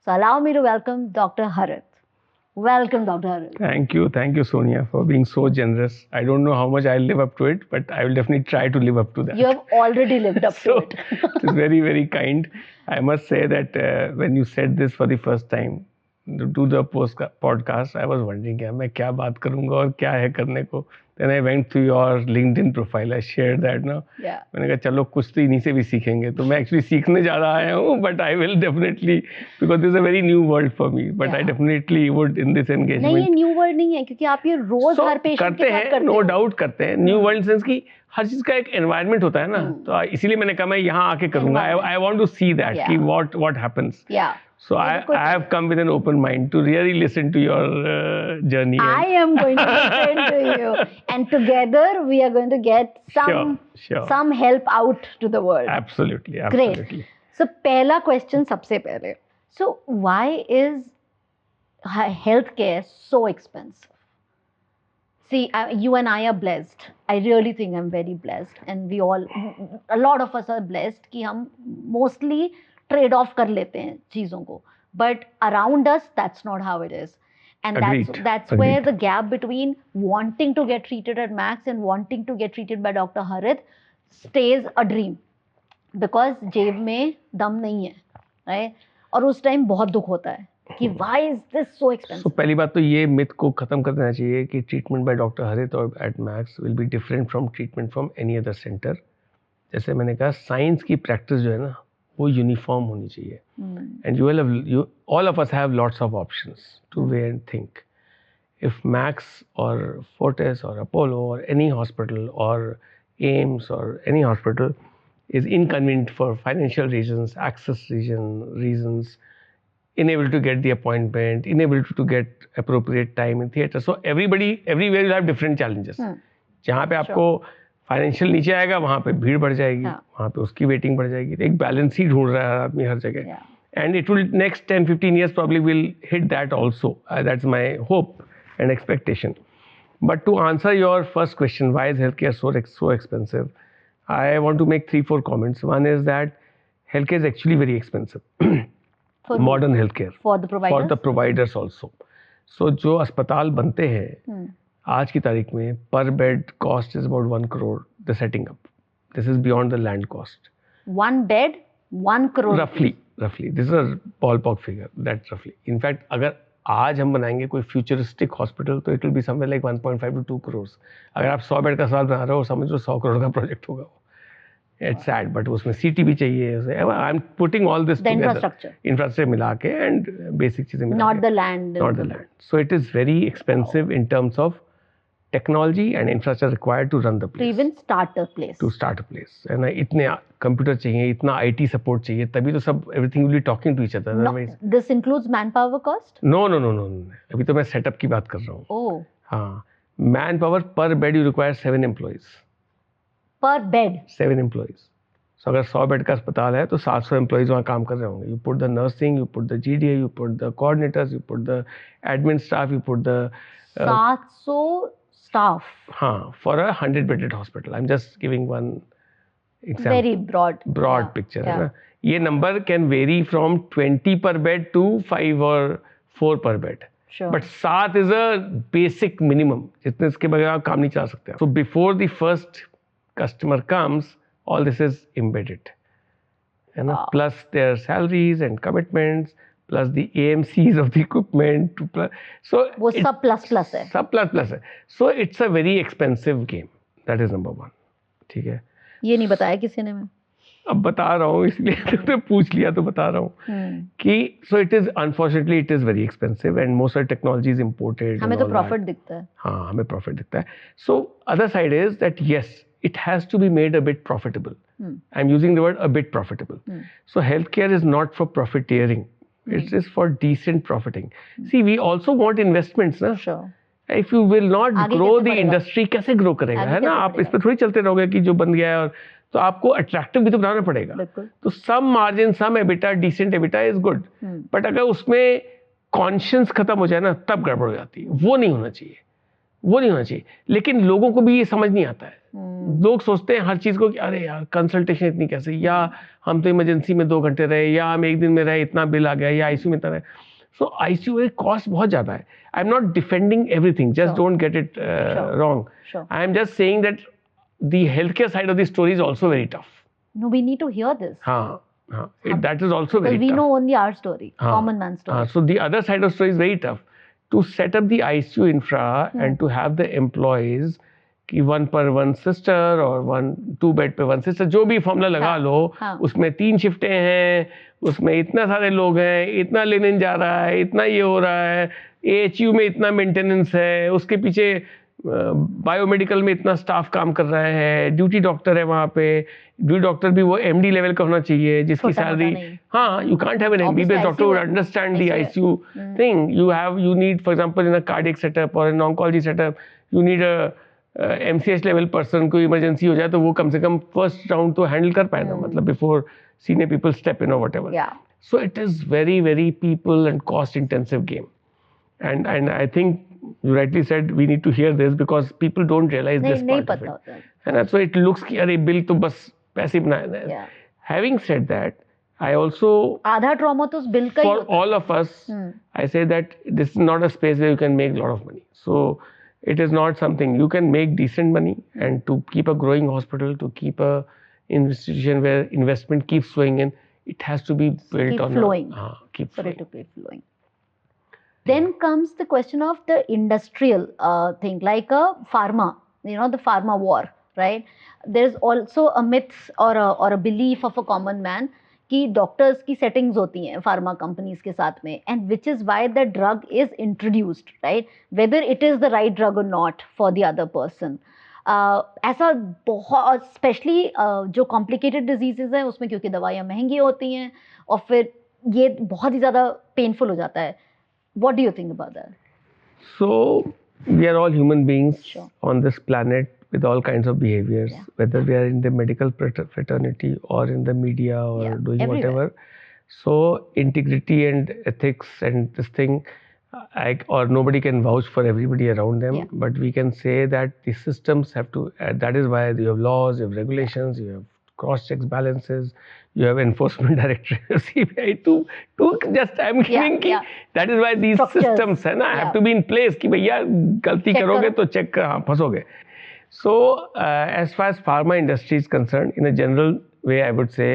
So allow me to welcome Dr. Harith. Welcome, Dr. Harith. Thank you, Sonia, for being so generous. I don't know how much I'll live up to it, but I will definitely try to live up to that. You have already lived up to it. It is very, very kind. I must say that when you said this for the first time, to do the podcast, I was wondering कि मैं क्या बात करूँगा और क्या है करने को. Then I went to your LinkedIn profile. I shared that now. Yeah. मैंने कहा चलो कुछ तो इन्हीं से भी सीखेंगे. तो मैं actually सीखने ज़्यादा आया हूँ, but I will definitely, because this is a very new world for me. But I definitely would in this engagement. नहीं, ये new world नहीं है, क्योंकि आप ये रोज हर पेशेंट के साथ करते हो. No doubt करते हैं. New world sense कि हर चीज का एक environment होता है ना. तो इसीलिए मैंने कहा मैं यहाँ आके करूँगा. I want to see that कि what happens. Yeah. So I have come with an open mind to really listen to your journey. I am going to listen to you, and together we are going to get some help out to the world. Absolutely. Great. So पहला question सबसे पहले. So why is healthcare so expensive? See, you and I are blessed. I really think I'm very blessed, and a lot of us are blessed कि हम mostly trade off कर लेते हैं चीज़ों को, but around us that's not how it is, and that's where the gap between wanting to get treated at Max and wanting to get treated by Dr. Harith stays a dream, because जेब में दम नहीं है, right? और उस time बहुत दुख होता है कि why is this so expensive? So पहली बात तो ये myth को खत्म कर देना चाहिए कि treatment by Dr. Harith और at Max will be different from treatment from any other center. जैसे मैंने कहा साइंस की प्रैक्टिस जो है ना वो यूनिफॉर्म होनी चाहिए. And all of us have lots of options to weigh and think. If Max or Fortis or Apollo or any hospital or AIMS or any hospital is inconvenient for financial reasons, access reasons, unable to get the appointment, unable to get appropriate time in theatre. So everywhere will have different challenges. जहाँ पे आपको financial नीचे आएगा वहाँ पे भीड़ बढ़ जाएगी, वहाँ पे उसकी वेटिंग बढ़ जाएगी. एक बैलेंस ही ढूंढ रहा है आदमी हर जगह. And it will next 10-15 years probably will hit that also. That's my hope and expectation. But to answer your first question, why is healthcare so expensive? I want to make 3-4 comments. One is that healthcare is actually very expensive. Modern healthcare. For the providers? For the providers also. So जो अस्पताल बनते हैं आज की तारीख में per bed cost is about 1 crore the setting up. This is beyond the land cost. One bed, 1 crore. Roughly. This is a ballpark figure. That's roughly. In fact, अगर आज हम बनाएंगे कोई futuristic hospital तो it will be somewhere like 1.5 to 2 crores. अगर आप 100 bed का अस्पताल बना रहे हो समझ लो 100 करोड़ का प्रोजेक्ट होगा वो. It's sad, but उसमें CT भी चाहिए. I'm putting all this together. Infrastructure मिला के and basic चीजें मिला के. Not the land. Not the land. So it is very expensive in terms of technology and infrastructure required to run the place. To even start a place. To start a place. And इतने computer चाहिए, इतना IT support चाहिए, तभी तो सब everything will be talking to each other. No, this includes manpower cost? No. अभी तो मैं setup की बात कर रहा हूँ. Oh. हाँ. Manpower per bed you require 7 employees. Per bed? 7 employees. So अगर 100 बेड का अस्पताल है तो 700 employees वहाँ काम कर रहे होंगे. You put the nursing, you put the GDA, you put the coordinators, you put the admin staff, you put the 700 staff. हाँ, for a 100-bedded hospital. I'm just giving one example. Very broad picture है ना. ये number can vary from 20 per bed to 5 or 4 per bed. Sure. But 7 is a basic minimum. जितने इसके बगैर आप काम नहीं चला सकते. So before the first customer comes, all this is embedded. And plus their salaries and commitments, plus the AMCs of the equipment. So वो सब plus है. सब plus है. So it's a very expensive game. That is number one. ठीक है. ये नहीं बताया किसी ने मैं. अब बता रहा हूँ इसलिए तो पूछ लिया तो बता रहा हूँ कि so it is unfortunately it is very expensive and most of the technology is imported. हमें तो profit दिखता है. हाँ हमें profit दिखता है. So other side is that yes, it has to be made a bit profitable. I'm using the word a bit profitable. So healthcare is not for profiteering. It is for decent profiting. See, we also want investments, na? Sure. If you will not grow the industry, कैसे grow करेगा, है ना? आप इस पर थोड़ी चलते रहोगे कि जो बन गया है और तो आपको attractive भी तो बनाना पड़ेगा. तो some margin, some EBITDA, decent EBITDA is good. But अगर उसमें conscience खत्म हो जाए ना, तब गड़बड़ हो जाती है. वो नहीं होना चाहिए. वो नहीं होना चाहिए। लेकिन लोगों को भी ये समझ नहीं आता है। लोग सोचते हैं हर चीज़ को कि अरे यार कंसल्टेशन इतनी कैसे, या हम तो इमरजेंसी में 2 घंटे रहे, या हम 1 दिन में रहे इतना बिल आ गया, या आईसीयू में इतना रहे। सो आईसीयू का कॉस्ट बहुत ज़्यादा है। आई am not defending everything, just don't get it wrong. I am just saying that the health care side of the story is also very tough. No, we need to hear this. हाँ, that is also very Because we tough. know only our story, common man story. So the other side of the story is very tough. To set up the ICU infra and to have the employees कि 1 per 1 sister और 2 bed पे 1 sister, जो भी formula लगा लो, उसमें 3 शिफ्टें हैं, उसमें इतना सारे लोग हैं, इतना लिनन जा रहा है, इतना ये हो रहा है, AHU में इतना मेंटेनेंस है, उसके पीछे बायोमेडिकल में इतना स्टाफ काम कर रहा है, ड्यूटी डॉक्टर है वहाँ पे। ड्यूटी डॉक्टर भी वो MD लेवल का होना चाहिए जिसकी सैलरी, हाँ, you can't have an MBBS doctor would understand the ICU thing. You need for example in a cardiac setup और in oncology setup, you need a MCH level person. कोई emergency हो जाए तो वो कम से कम फर्स्ट राउंड तो हैंडल कर पाए ना, मतलब before senior people step in और whatever. So it is very people and cost intensive game. And I think you rightly said we need to hear this because people don't realize this part of it. And that's why it looks कि अरे bill तो बस पैसे बनाए हैं। Having said that, I also आधा trauma तो उस बिल का ही होता है। For all of us, I say that this is not a space where you can make a lot of money. So it is not something you can make decent money, and to keep a growing hospital, to keep a institution where investment keeps flowing in, it has to be built on flowing. Keep for flowing. it to keep flowing. Then comes the question of the industrial thing, like a pharma, the pharma war, right? There's also a myth or a belief of a common man कि doctors की settings होती हैं pharma companies के साथ में, and which is why the drug is introduced, right? Whether it is the right drug or not for the other person. ऐसा बहुत specially जो कॉम्प्लिकेटेड डिजीजेज हैं उसमें, क्योंकि दवाइयाँ महंगी होती हैं और फिर ये बहुत ही ज़्यादा पेनफुल हो जाता है। What do you think about that? So we are all human beings on this planet with all kinds of behaviors, whether we are in the medical fraternity or in the media or doing everywhere. whatever. So integrity and ethics and this thing, or nobody can vouch for everybody around them, but we can say that the systems have to, that is why you have laws, you have regulations, you have cross checks, balances, you have enforcement directorate, CBI to just I'm giving that is why these structures, systems है ना, have to be in place कि भैया गलती करोगे तो check फंसोगे. So as far as pharma industry is concerned, in a general way, I would say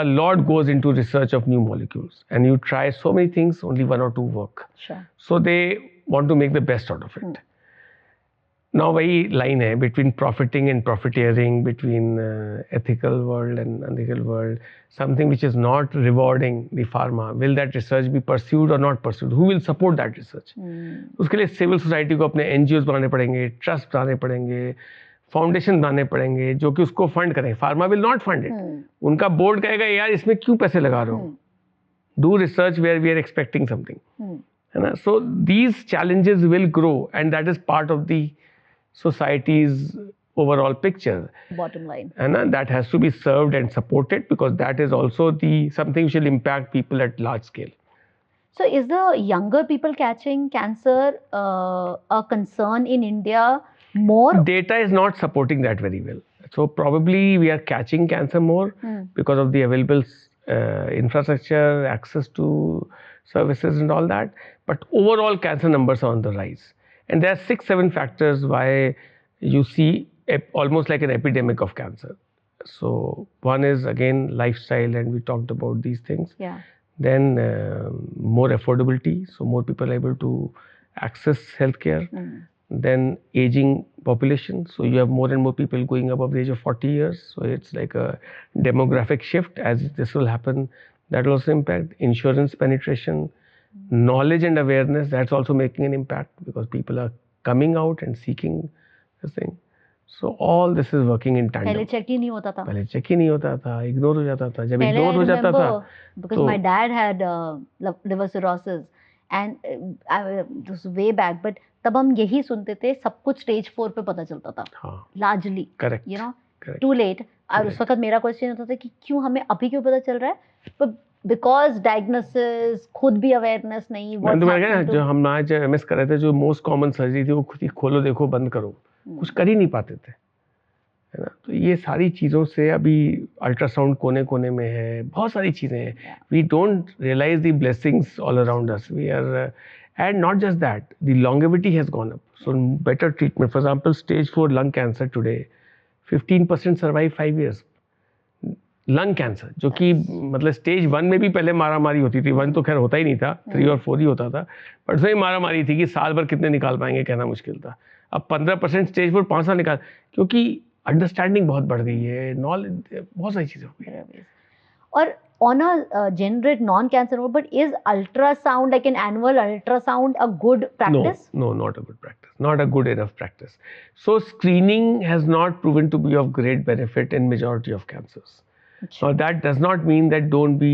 a lot goes into research of new molecules, and you try so many things, only 1 or 2 work. Sure. So they want to make the best out of it. Now वही line है between profiting and profiteering, between ethical world and unethical world, something which is not rewarding the pharma. Will that research be pursued or not pursued? Who will support that research? उसके लिए civil society को अपने NGOs बनाने पड़ेंगे, trust बनाने पड़ेंगे, foundation बनाने पड़ेंगे जो कि उसको फंड करें। Pharma will not fund it. उनका बोर्ड कहेगा यार इसमें क्यों पैसे लगा रहे हो, do research where we are expecting something, है ना। So these challenges will grow and that is part of the society's overall picture, bottom line, and that has to be served and supported because that is also the something which will impact people at large scale. So is the younger people catching cancer a concern in India more? Data is not supporting that very well, so probably we are catching cancer more because of the available infrastructure, access to services and all that, but overall cancer numbers are on the rise. And there are 6-7 factors why you see almost like an epidemic of cancer. So one is again lifestyle, and we talked about these things. Then more affordability, so more people are able to access healthcare. Then aging population, so you have more and more people going above the age of 40 years. So it's like a demographic shift. As this will happen, that will also impact insurance penetration. Knowledge and awareness, that's also making an impact because people are coming out and seeking this thing. So all this is working in tandem. पहले check ही नहीं होता था, पहले check ही नहीं होता था, ignore हो जाता था। जब इग्नोर हो जाता था, because my dad had liver cirrhosis and this was way back, but तब हम यही सुनते थे सब कुछ स्टेज 4 पे पता चलता था, largely, correct, you know, too late. और उस वक्त मेरा क्वेश्चन होता था कि क्यों हमें अभी क्यों पता चल रहा है, but बिकॉज डायग्नोसिस, खुद भी अवेयरनेस नहीं, मैंने तो कहा जो हम आज एमएस कर रहे थे, जो मोस्ट कॉमन सर्जरी थी वो खुद ही खोलो देखो बंद करो, कुछ कर ही नहीं पाते थे, है ना। तो ये सारी चीज़ों से अभी अल्ट्रासाउंड कोने कोने में है, बहुत सारी चीज़ें हैं. We don't realize the blessings all around us. We are and not just that, the longevity has gone up. So better treatment. For example, stage 4 lung cancer today, 15% survive 5 years. Lung cancer जो कि मतलब stage 1 में भी पहले मारामारी होती थी, 1 तो खैर होता ही नहीं था, 3 और 4 ही होता था, बट उसमें मारामारी थी कि साल भर कितने निकाल पाएंगे कहना मुश्किल था. अब 15% स्टेज 4 5 साल निकाल, क्योंकि अंडरस्टैंडिंग बहुत बढ़ गई है, नॉलेज, बहुत सारी चीज़ें हो गई. और on a generate non-cancer note, but is ultrasound, like an annual ultrasound, a good practice? No, not a good practice, not a good enough practice. So screening has not proven to be of great benefit in majority of cancers. Now that does not mean that don't be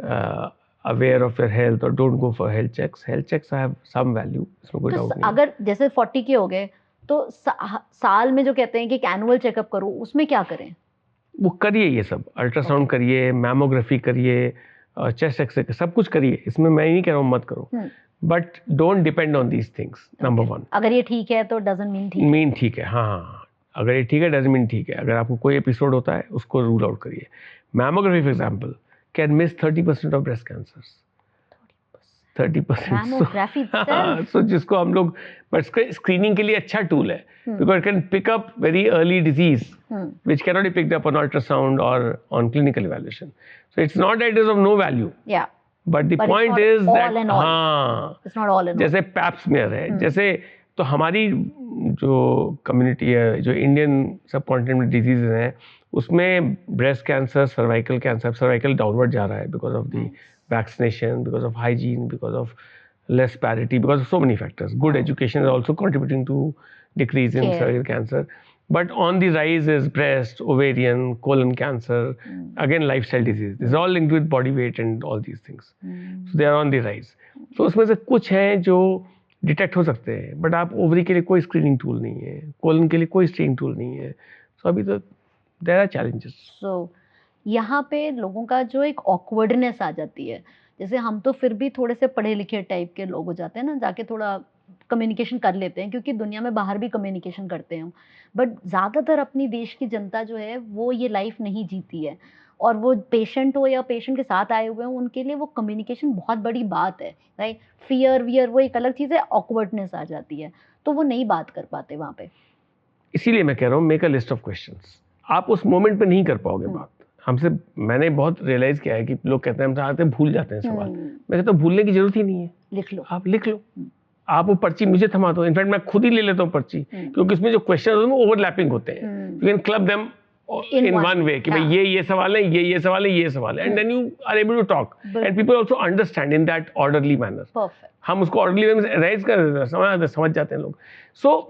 aware of your health or don't go for health checks. Health checks have some value, इसमें कोई doubt नहीं. अगर जैसे 40 के हो गए तो साल में जो कहते हैं कि एक एनुअल चेकअप करो, उसमें क्या करें? वो करिए, ये सब अल्ट्रासाउंड करिए, मैमोग्राफी करिए, चेस्ट एक्सरे, सब कुछ करिए, इसमें मैं नहीं कह रहा हूँ मत करो, but don't depend on these things. Number 1, अगर ये ठीक है तो डजंट मीन ठीक है. हाँ, अगर ये ठीक है डजंट मीन ठीक है. अगर आपको कोई एपिसोड होता है उसको रूल आउट करिए. Mammography for example can miss 30% of breast cancers. 30%. Mammography so जिसको हम लोग, बट स्क्रीनिंग के लिए अच्छा टूल है, because it can pick up very early disease which cannot be picked up on ultrasound or on clinical evaluation. So it's not that it is of no value. Yeah. But the point is that it's not all in all. जैसे pipe smear है, जैसे तो हमारी जो community है, जो Indian सब continent disease हैं, उसमें breast cancer, cervical cancer, cervical downward जा रहा है because of the vaccination, because of hygiene, because of less parity, because of so many factors. Good education is also contributing to decrease in cervical cancer. But on the rise is breast, ovarian, colon cancer, again lifestyle disease. This is all linked with body weight and all these things. So they are on the rise. So उसमें से कुछ हैं जो detect हो सकते हैं, but आप ovary के लिए कोई स्क्रीनिंग टूल नहीं है, कोलन के लिए कोई स्क्रीनिंग टूल नहीं है. सो अभी तो देयर आर चैलेंजेस. सो यहाँ पे लोगों का जो एक ऑकवर्डनेस आ जाती है, जैसे हम तो फिर भी थोड़े से पढ़े लिखे टाइप के लोग हो जाते हैं ना, जाके थोड़ा कम्युनिकेशन कर लेते हैं, क्योंकि दुनिया में बाहर भी कम्युनिकेशन करते हैं, बट ज़्यादातर अपनी देश की जनता जो है वो ये लाइफ नहीं जीती है, और वो पेशेंट हो या पेशेंट के साथ आए हुए हो, उनके लिए वो कम्युनिकेशन बहुत बड़ी बात है, राइट. फियर वियर वो एक अलग चीज़ है, ऑकवर्डनेस आ जाती है, तो वो नहीं बात कर पाते वहाँ पे. इसीलिए मैं कह रहा हूँ make a list of questions. आप उस मोमेंट पे नहीं कर पाओगे बात. हमसे मैंने बहुत रियलाइज किया है कि लोग कहते हैं हमसे आते भूल जाते हैं सवाल. मैं कहता हूँ भूलने की जरूरत ही नहीं है, लिख लो, आप लिख लो. आप वो पर्ची मुझे थमा दो, इनफैक्ट मैं खुद ही ले लेता हूँ पर्ची, क्योंकि इसमें जो क्वेश्चन होते हैं वो ओवरलैपिंग होते हैं. You can club them in one way कि भाई ये सवाल है, ये सवाल है, ये सवाल है, and then you are able to talk and people also understand in that orderly manner. Perfect. हम उसको orderly way में राइज कर देते हैं, समझ जाते हैं लोग. So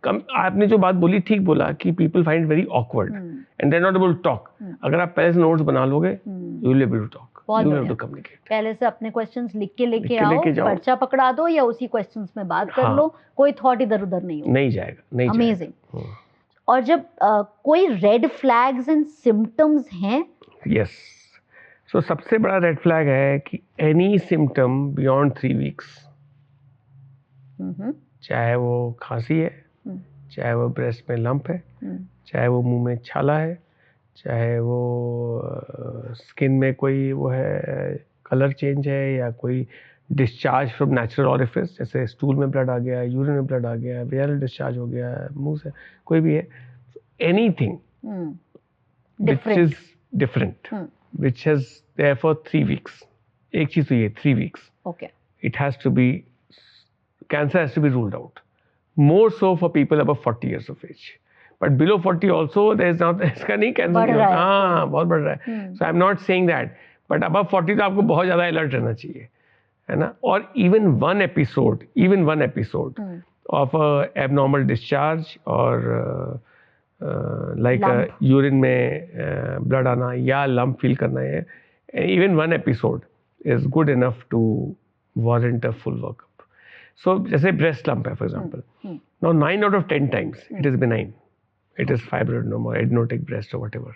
आपने जो बात बोली ठीक बोला कि people find it very awkward and they're not able to talk. अगर आप पहले से नोट्स बना लोगे you will be able to talk, you will be able to communicate. पहले से अपने क्वेश्चंस लिख के लेके आओ, पर्चा पकड़ा दो या उसी क्वेश्चंस में बात कर लो, कोई थॉट इधर उधर नहीं हो, नहीं जाएगा. अमेजिंग. और जब कोई रेड फ्लैग्स एंड सिम्टम्स हैं? यस. सो सबसे बड़ा रेड फ्लैग है कि एनी सिम्टम बियॉन्ड 3 वीक्स, चाहे वो खांसी है, चाहे वो ब्रेस्ट में लंप है, चाहे वो मुंह में छाला है, चाहे वो स्किन में कोई वो है कलर चेंज है, या कोई डिस्चार्ज फ्रॉम नेचुरल ऑरिफिस, जैसे स्टूल में ब्लड आ गया, यूरिन में ब्लड आ गया, वेनल डिस्चार्ज हो गया मुंह से, कोई भी है, anything which is different, which has there for 3 weeks. एक चीज तो ये 3 weeks. Okay. It has to be, cancer has to be ruled out, more so for people above 40 years of age. But below 40 also there is not, इसका नहीं cancer, हाँ बहुत बढ़ रहा है. So I'm not saying that, but above 40 तो आपको बहुत ज़्यादा अलर्ट रहना चाहिए, है ना. और even one episode of abnormal discharge और like यूरिन में ब्लड आना या लम्प फील करना है, even one episode is good enough to warrant a full workup. So जैसे breast lump है for example, now 9 out of 10 times it is benign. It is fibroadenoma or adenotic breast or whatever.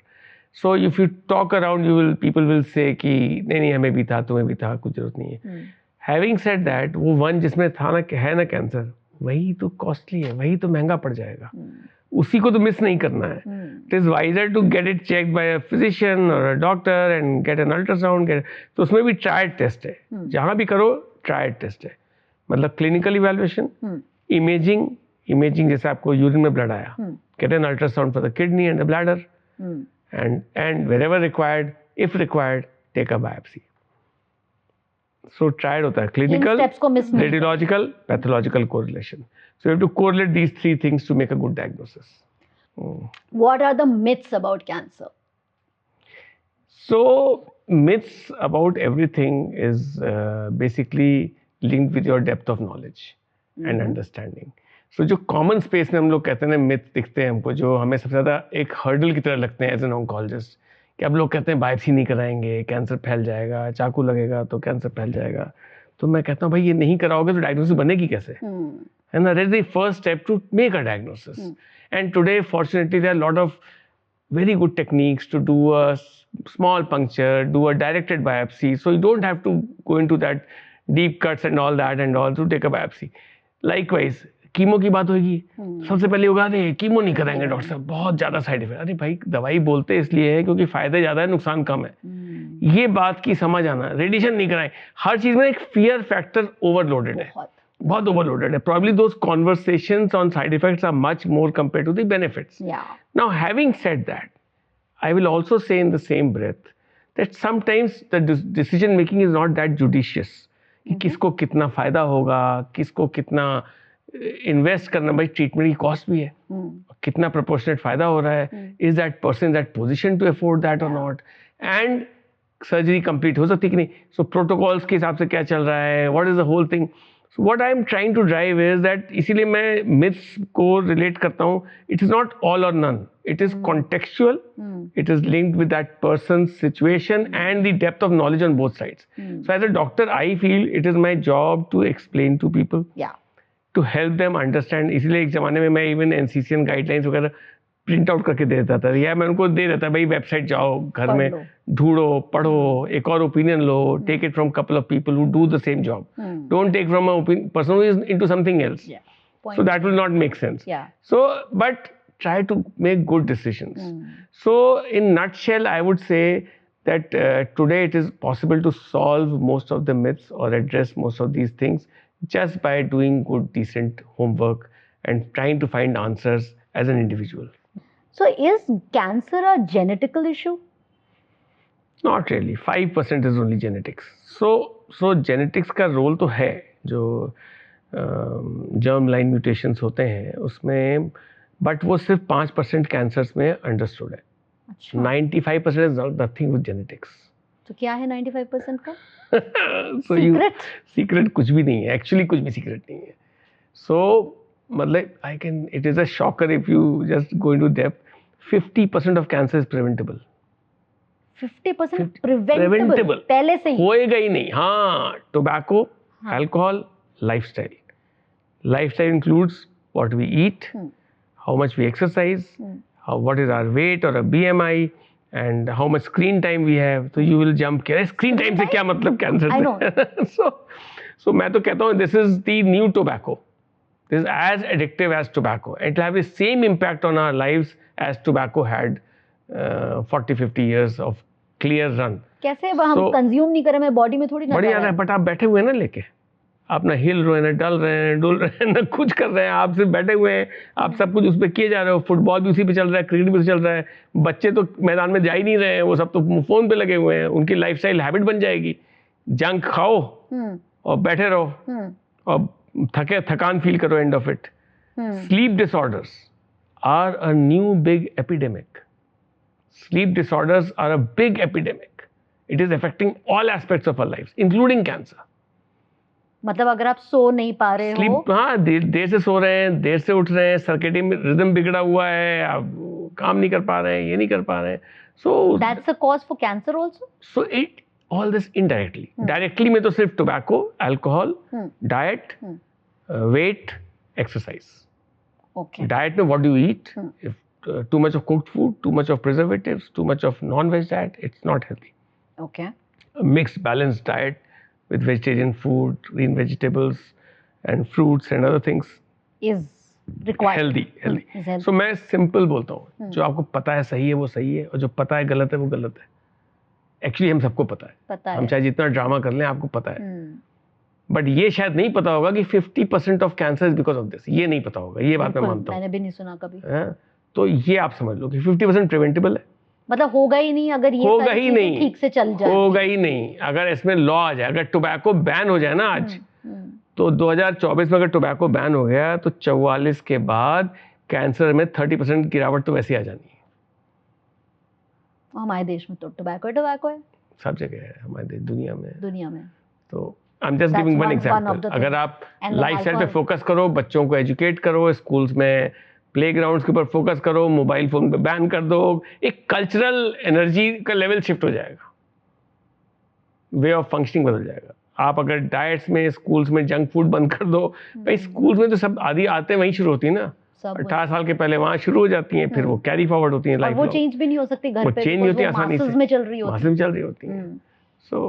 So if you talk around, people will say कि नहीं हमें भी था, तुम्हें भी था, कुछ जरूरत नहीं है. Having said that, वो वन जिसमें था ना, है ना कैंसर, वही तो कॉस्टली है, वही तो महंगा पड़ जाएगा. उसी को तो मिस नहीं करना है. It is wiser to get it checked by a physician or a doctor and get an ultrasound. तो उसमें भी tried test है. जहाँ भी करो tried test है. मतलब clinical evaluation, imaging जैसे आपको यूरिन में ब्लड आया, get an ultrasound for the kidney and the bladder, and wherever required, if required, take a biopsy. So tried होता है clinical, steps को miss नहीं radiological, pathological correlation. So you have to correlate these three things to make a good diagnosis. What are the myths about cancer? So myths about everything is basically linked with your depth of knowledge and understanding. So जो common space में हम लोग कहते हैं ना, myth दिखते हैं हमको, जो हमें सबसे ज़्यादा एक hurdle की तरह लगते हैं as an oncologist, कि अब लोग कहते हैं बायोप्सी नहीं कराएंगे, कैंसर फैल जाएगा, चाकू लगेगा तो कैंसर फैल जाएगा. तो मैं कहता हूँ भाई ये नहीं कराओगे तो डायग्नोसिस बनेगी कैसे? है ना, that is the first step to make a diagnosis. And today fortunately there are lot of very good techniques to do a small puncture, do a directed biopsy, so you don't have to go into that deep cuts and all that and all to take a biopsy. Likewise, chemo की बात होगी, सबसे पहले होगा अरे chemo नहीं कराएंगे doctor साहब, बहुत ज्यादा साइड इफेक्ट. अरे भाई दवाई बोलते इसलिए है क्योंकि फायदे ज्यादा है, नुकसान कम है. ये बात की समझ आना. रेडिएशन नहीं कराएं, हर चीज में एक फियर फैक्टर ओवरलोडेड है, बहुत ओवरलोडेड है. Probably those conversations on side effects are much more compared to the benefits. Now having said that, I will also say in the same breath that sometimes the decision making is not that judicious. कि किसको कितना फायदा होगा, किसको कितना invest करना. भाई treatment की कॉस्ट भी है, कितना प्रोपोर्शनेट फायदा हो रहा है, is that person that position to afford that or not, and surgery complete हो सकती कि नहीं. सो प्रोटोकॉल्स के हिसाब से क्या चल रहा है, what is the whole thing. So what I am trying to drive is that इसीलिए मैं myths को relate करता हूँ. It is not all or none. It is contextual. It is linked with that person's situation and the depth of knowledge on both sides. So as a doctor, I feel it is my job to explain to people. To help them understand. इसीलिए एक जमाने में मैं even NCCN guidelines वगैरह print out करके दे देता था, या मैं उनको दे देता, भाई वेबसाइट जाओ, घर में ढूंढो, पढ़ो, एक और ओपिनियन लो, take it from couple of people who do the same job. Don't take from a person who is into something else. So that will not make sense. So but try to make good decisions. So in nutshell I would say that today it is possible to solve most of the myths or address most of these things just by doing good decent homework and trying to find answers as an individual. So is cancer a genetical issue? Not really. 5% is only genetics. So genetics का role तो है, जो germ line mutations होते हैं उसमें, but वो सिर्फ 5% cancers में understood है. 95% is nothing with genetics. तो क्या है 95% का? So secret कुछ भी नहीं है. Actually कुछ भी secret नहीं है. So मतलब it is a shocker if you just go into depth. 50% of cancer is preventable. 50% preventable पहले से ही होएगा ही नहीं. हाँ, tobacco, alcohol, lifestyle. Lifestyle includes what we eat, how much we exercise, what is our weight or a BMI, and how much screen time we have. So you will jump कि screen time से क्या मतलब cancer से? So मैं तो कहता हूँ this is the new tobacco. This is as addictive as tobacco. It will have the same impact on our lives as tobacco had 40-50 years of clear run. कैसे हम कंज्यूम नहीं करें, मैं बॉडी में थोड़ी ना बढ़िया है, बट आप बैठे हुए हैं ना लेके, आप ना हिल रहे हैं, ना डल रहे हैं, डुल रहे हैं, ना कुछ कर रहे हैं, आप सिर्फ बैठे हुए हैं, आप सब कुछ उस पर किए जा रहे हो. फुटबॉल भी उसी पे चल रहा है, क्रिकेट भी उसी चल रहा है, बच्चे तो मैदान में जा ही नहीं रहे हैं, वो सब तो फोन पे लगे हुए हैं. उनकी लाइफस्टाइल हैबिट बन जाएगी, जंक खाओ और बैठे रहो और थकान फील करो end of it. Sleep disorders are a new big epidemic. Sleep disorders are a big epidemic. It is affecting all aspects of our lives, including cancer. मतलब अगर आप सो नहीं पा रहे हो, हाँ, देर से सो रहे हैं, देर से उठ रहे हैं, सर्केडियन रिदम बिगड़ा हुआ है, आप काम नहीं कर पा रहे हैं, ये नहीं कर पा रहे हैं. So that's a cause for cancer also. So all this indirectly. Directly में तो सिर्फ tobacco, alcohol, diet, weight, exercise. Okay. Diet में what do you eat? If too much of cooked food, too much of preservatives, too much of non-veg diet, it's not healthy. Okay. A mixed balanced diet with vegetarian food, green vegetables and fruits and other things Is required. healthy. Is healthy. So मैं simple बोलता हूँ, जो आपको पता है सही है वो सही है, और जो पता है गलत है वो गलत है. एक्चुअली हम सबको पता है, हम चाहे जितना ड्रामा कर लें आपको पता है, बट ये शायद नहीं पता होगा कि 50% of cancer is because of this. ये नहीं पता होगा, ये बात मैं मानता हूँ. मैंने भी नहीं सुना कभी. तो ये आप समझ लो कि 50% प्रिवेंटेबल है. मतलब होगा ही नहीं अगर ये होगा सारी ही चीजें नहीं, ठीक से चल जाए. होगा ही नहीं अगर इसमें लॉ आ जाए. अगर टोबैको बैन हो जाए ना आज, तो 2024 में अगर टोबैको बैन हो गया तो 44 के बाद कैंसर में 30% गिरावट तो वैसे आ जानी है. हमारे देश में तो टोबैको है. सब जगह है हमारे दुनिया में. तो I am just That's giving one one of example. the अगर things. आप And लाइफस्टाइल पे alcohol. फोकस करो, बच्चों को एजुकेट करो, स्कूल्स में प्लेग्राउंड्स के ऊपर फोकस करो, मोबाइल फोन पे बैन कर दो, एक कल्चरल एनर्जी का लेवल शिफ्ट हो जाएगा, वे ऑफ फंक्शनिंग बदल जाएगा. आप अगर डाइट्स में, स्कूल्स में जंक फूड बंद कर दो, भाई स्कूल्स में तो सब आदि आते वहीं शुरू होती है ना, 18 साल के पहले वहाँ शुरू हो जाती हैं, फिर वो कैरी फॉरवर्ड होती हैं लाइफ. वो चेंज भी नहीं हो सकती घर वो पे, चेंज नहीं होती आसानी से, मासेस में चल रही होती हैं. So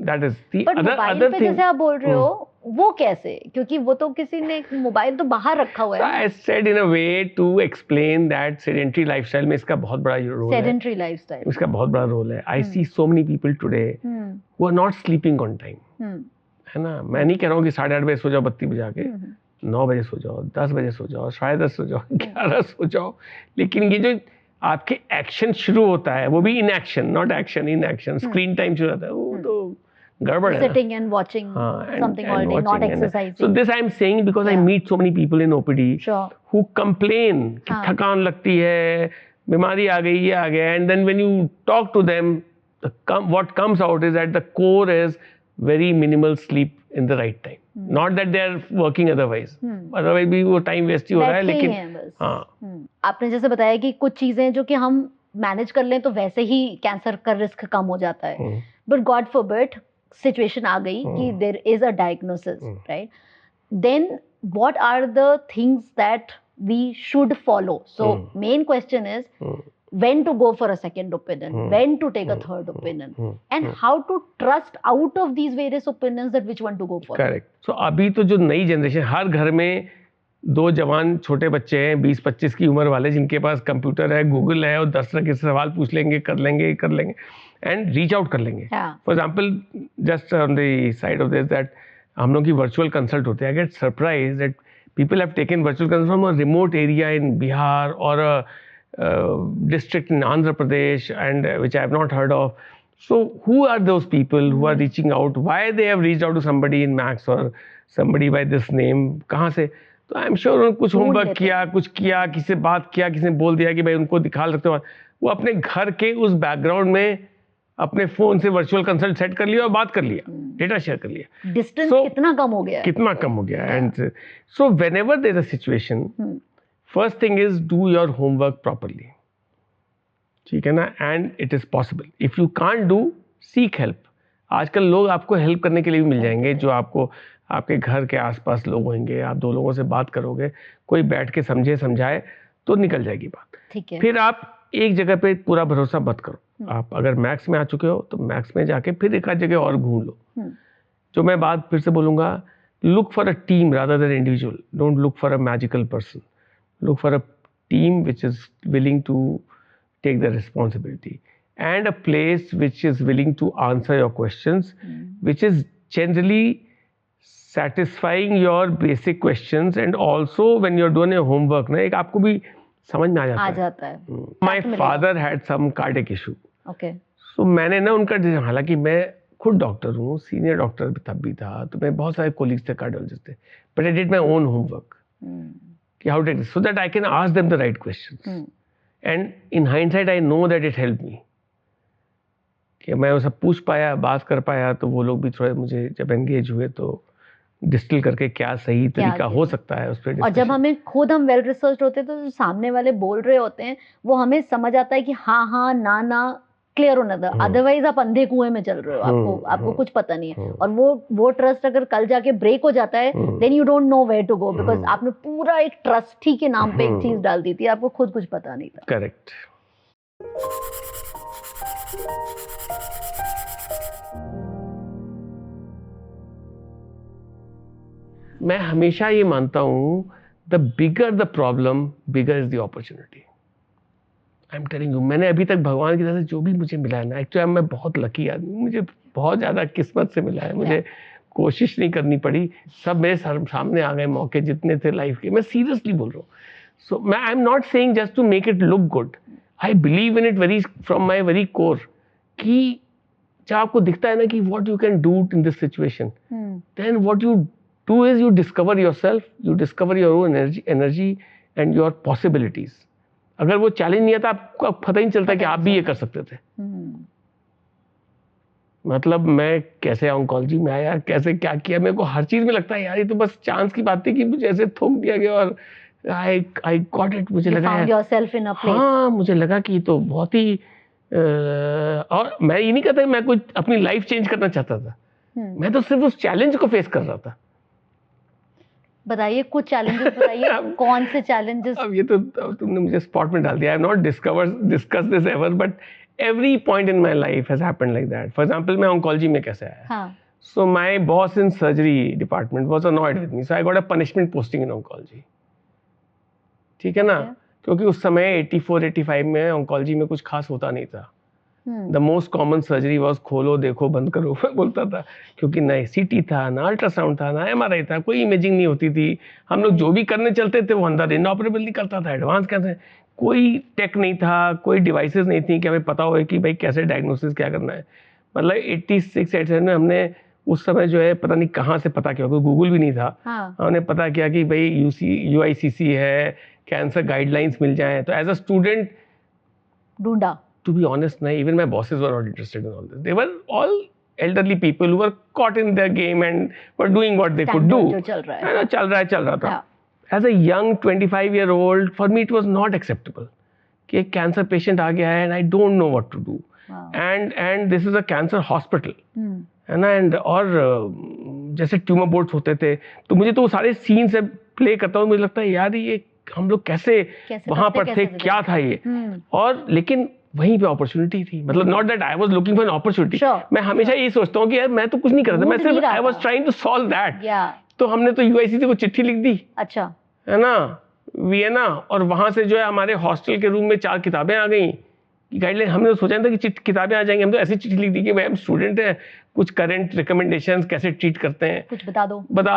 that is the but mobile other पे थिंग. जैसे आप बोल रहे हो वो कैसे, क्योंकि वो तो किसी ने मोबाइल तो बाहर रखा हुआ So है. I said in a way to explain that sedentary lifestyle में इसका बहुत बड़ा रोल है. Sedentary lifestyle. इसका बहुत बड़ा रोल है. I see so many people today who are not sleeping on time. है ना. मैं नहीं कह रहा हूँ कि 8:30 बजे सो जाओ बत्ती बुझा के, 9 बजे सो जाओ, 10 बजे सो जाओ, 10:30 सो जाओ, 11 सो जाओ, लेकिन ये जो आपके एक्शन शुरू होता है वो भी inaction, not action, inaction. Screen time शुरू होता है वो तो गड़बड़ है. Sitting and watching something all day, not exercising. So this I am saying because I meet so many people in OPD who complain कि थकान लगती है, बीमारी आ गई, ये आ गया, and then when you talk to them, what comes out is that the core is very minimal sleep in the right time. Not that they are working otherwise. Otherwise भी वो time waste ही हो रहा है, लेकिन हाँ. आपने जैसे बताया कि कुछ चीजें जो कि हम मैनेज कर लें तो वैसे ही कैंसर का रिस्क कम हो जाता है. But God forbid सिचुएशन आ गई कि there is a diagnosis, right? Then what are the things that we should follow? So main question is when to go for a second opinion, when to take a third opinion, and how to trust out of these various opinions that which one to go for. Correct. So अभी तो जो नई generation, हर घर में 2 जवान छोटे बच्चे हैं 20-25 की उम्र वाले, जिनके पास कंप्यूटर है, गूगल है, और 10 तरह के सवाल पूछ लेंगे, कर लेंगे एंड रीच आउट कर लेंगे. For example, just on the side of this, that हम लोग की वर्चुअल कंसल्ट होते हैं. I get surprise that people have taken virtual consult from a remote area in Bihar और district in Andhra Pradesh, and which I have not heard of. So who are those people who are reaching out? Why they have reached out to somebody in Max or somebody by this name? कहाँ से? तो I am sure उन्होंने कुछ homework किया, कुछ किया, किसी से बात किया, किसी ने बोल दिया कि भाई उनको दिखा सकते हो. वो अपने घर के उस बैकग्राउंड में अपने फोन से वर्चुअल कंसल्ट सेट कर लिया और बात कर लिया, डेटा शेयर कर लिया. डिस्टेंस कितना कम हो गया, कितना कम हो गया. And so whenever there is a situation, first thing is do your homework properly. ठीक है ना. And it is possible. If you can't do, seek help. आजकल लोग आपको हेल्प करने के लिए भी मिल जाएंगे, जो आपको आपके घर के आसपास लोग होंगे, आप 2 लोगों से बात करोगे, कोई बैठ के समझाए तो निकल जाएगी बात. ठीक है. फिर आप एक जगह पे पूरा भरोसा मत करो. आप अगर मैक्स में आ चुके हो तो मैक्स में जाके फिर एक आध जगह और घूम लो. जो मैं बात फिर से बोलूंगा, look for a team rather than individual. Don't look for a magical person. Look for a team which is willing to take the responsibility, and a place which is willing to answer your questions, which is generally satisfying your basic questions, and also when you're doing your homework ना, एक आपको भी समझ में आ जाता है. My father had some cardiac issue. Okay. So मैंने ना उनका, हालांकि मैं खुद डॉक्टर हूँ, सीनियर डॉक्टर तब भी था, तो मैं बहुत सारे कोलिग्स थे कार्डियोलॉजिस्ट थे, but I did my own homework. How to take this, so that I can ask them the right questions. And in hindsight, I know that it helped me. कि मैं वो सब पूछ पाया, बात कर पाया, तो वो लोग भी थोड़े मुझे जब एंगेज हुए तो डिस्टिल करके क्या सही तरीका हो सकता है उस पर. और जब हम वेल रिसर्च होते हैं तो जो सामने वाले बोल रहे होते हैं वो हमें समझ आता है कि हाँ ना क्लियर होना था, अदरवाइज आप अंधे कुएं में चल रहे हो, आपको कुछ पता नहीं है। और वो ट्रस्ट अगर कल जाके ब्रेक हो जाता है, then you don't know where to go, because आपने पूरा एक ट्रस्टी के नाम पे एक चीज डाल दी थी, आपको खुद कुछ पता नहीं था। करेक्ट। मैं हमेशा ये मानता हूँ, the bigger the problem, bigger is the opportunity. I am telling you, मैंने अभी तक भगवान की तरफ से जो भी मुझे मिला है ना, एक्चुअली मैं बहुत लकी आदमी, मुझे बहुत ज़्यादा किस्मत से मिला है, मुझे कोशिश नहीं करनी पड़ी, सब मेरे सामने आ गए मौके जितने थे लाइफ के। मैं सीरियसली बोल रहा हूँ। सो मैं I am not saying just to make it look good, I believe in it very from my very core, कि जब आपको दिखता है ना कि what you can do in this situation, then what you do is you discover yourself, you discover your own energy and your possibilities. अगर वो challenge नहीं आता, आपको पता ही नहीं चलता कि आप भी ये कर सकते थे। मतलब मैं कैसे ऑन्कोलॉजी में आया, कैसे क्या किया, मेरे को हर चीज में लगता है यार ये तो बस चांस की बात थी कि मुझे ऐसे थोक दिया गया और आई गॉट इट। मुझे लगा हाँ, मुझे लगा कि तो बहुत ही और मैं ये नहीं कहता मैं कुछ अपनी लाइफ चेंज करना चाहता था, मैं तो सिर्फ उस चैलेंज को फेस कर रहा था। बताइए कुछ चैलेंजेस बताइए। कौन से चैलेंजेस? अब ये तो तुमने मुझे स्पॉट में डाल दिया। I have not discuss this ever, but every point in my life has happened like that. For example, मैं ऑन्कोलॉजी में कैसे आया। So my boss in surgery department was annoyed with me, so I got a punishment posting in oncology. ठीक है ना, क्योंकि उस समय 84-85 में ऑन्कोलॉजी में कुछ खास होता नहीं था। The most common surgery was खोलो देखो बंद करो बोलता था, क्योंकि ना सीटी था, ना अल्ट्रासाउंड था, ना एमआरआई था, कोई इमेजिंग नहीं होती थी। हम लोग जो भी करने चलते थे वो अंदर इनऑपरेबल नहीं करता था, एडवांस कैसे, कोई टेक नहीं था, कोई डिवाइसेस नहीं थी कि हमें पता हो कि भाई कैसे डायग्नोसिस क्या करना है। मतलब 86-87 में हमने उस समय जो है पता नहीं कहाँ से पता किया, गूगल भी नहीं था। हमने पता किया कि भाई UICC है, कैंसर गाइडलाइंस मिल जाए। तो एज अ स्टूडेंट ढूंढा। To be honest, even my bosses were not interested in all this. They were all elderly people who were caught in their game and were doing what they could do. चल रहा था। As a young 25-year-old, for me it was not acceptable कि एक cancer patient आ गया है and I don't know what to do. And this is a cancer hospital. है ना, and और जैसे ट्यूमर बोर्ड्स होते थे, तो मुझे तो वो सारे सीन से प्ले करता हूँ, मुझे लगता है यार ये हम लोग कैसे वहां पर थे, क्या था ये। और लेकिन वहीं पे अपॉर्चुनिटी थी। मतलब not that I was looking for an opportunity, मैं हमेशा यही सोचता हूँ कि यार मैं तो कुछ नहीं कर रहा था, मैं सिर्फ I was trying to solve that. तो हमने तो UICC को चिट्ठी लिख दी, अच्छा है ना, वियना, और वहां से जो है हमारे हॉस्टल के रूम में 4 किताबें आ गई गाइडलाइन। हमने तो सोचा था कि किताबें आ जाएंगी, हम तो ऐसी चिट्ठी लिख दी कि भाई हम स्टूडेंट हैं, कुछ करंट रिकमेंडेशंस कैसे ट्रीट करते हैं कुछ बता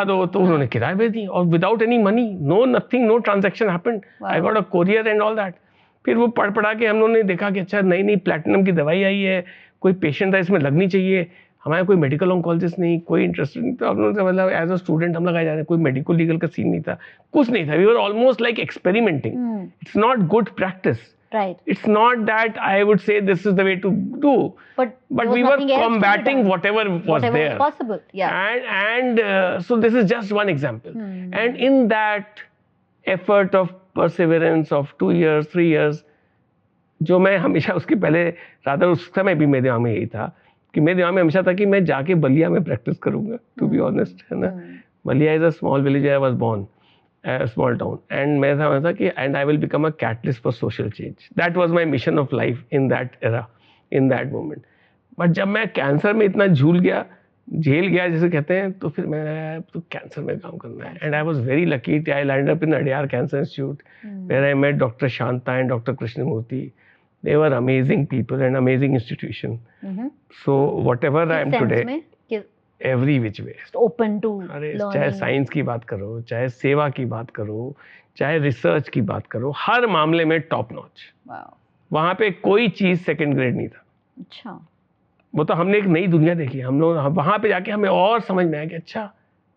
दो। तो उन्होंने किताबें भेज दी और without any money, no nothing, no transaction happened. I got a courier and all that. फिर वो पढ़ा के हम लोगों ने देखा कि अच्छा नई प्लैटिनम की दवाई आई है, कोई पेशेंट था इसमें लगनी चाहिए, हमारे कोई मेडिकल ऑन्कोलॉजिस्ट नहीं, कोई इंटरेस्टेड नहीं। तो हम लोग मतलब एज अ स्टूडेंट हम लगाए जा रहे हैं, कोई मेडिकल लीगल का सीन नहीं था, कुछ नहीं था। We were almost like experimenting. It's not good practice, right? It's not that I would say this is the way to do, but we were combating whatever was there, was possible. And so this is just one example. And in that effort of perseverance of 2 years 3 years, जो मैं हमेशा उसके पहले rather उस समय भी मेरे दिमाग में यही था कि मेरे दिमाग में हमेशा था कि मैं जाके बलिया में प्रैक्टिस करूंगा, टू बी ऑनेस्ट, है ना। Ballia is a small village, I was born small town, and मैं समझा कि and I will become a catalyst for social change. That was my mission of life in that era, in that moment. But जब मैं cancer में इतना झूल गया, झेल गया जिसे कहते हैं, तो फिर मैं तो कैंसर में काम करना है। And I was very lucky that I landed up in Adyar Cancer Institute, where I met Dr. Shanta and Dr. Krishnamurthy. They were amazing people and amazing institution. So whatever I am today, every which way, open to, चाहे science की बात करो, चाहे सेवा की बात करो, चाहे रिसर्च की बात करो, हर मामले में टॉप नॉच। वहां पे कोई चीज सेकंड ग्रेड नहीं था। अच्छा, वो तो हमने एक नई दुनिया देखी। हम लोग वहां पे जाके हमें और समझ में आया कि अच्छा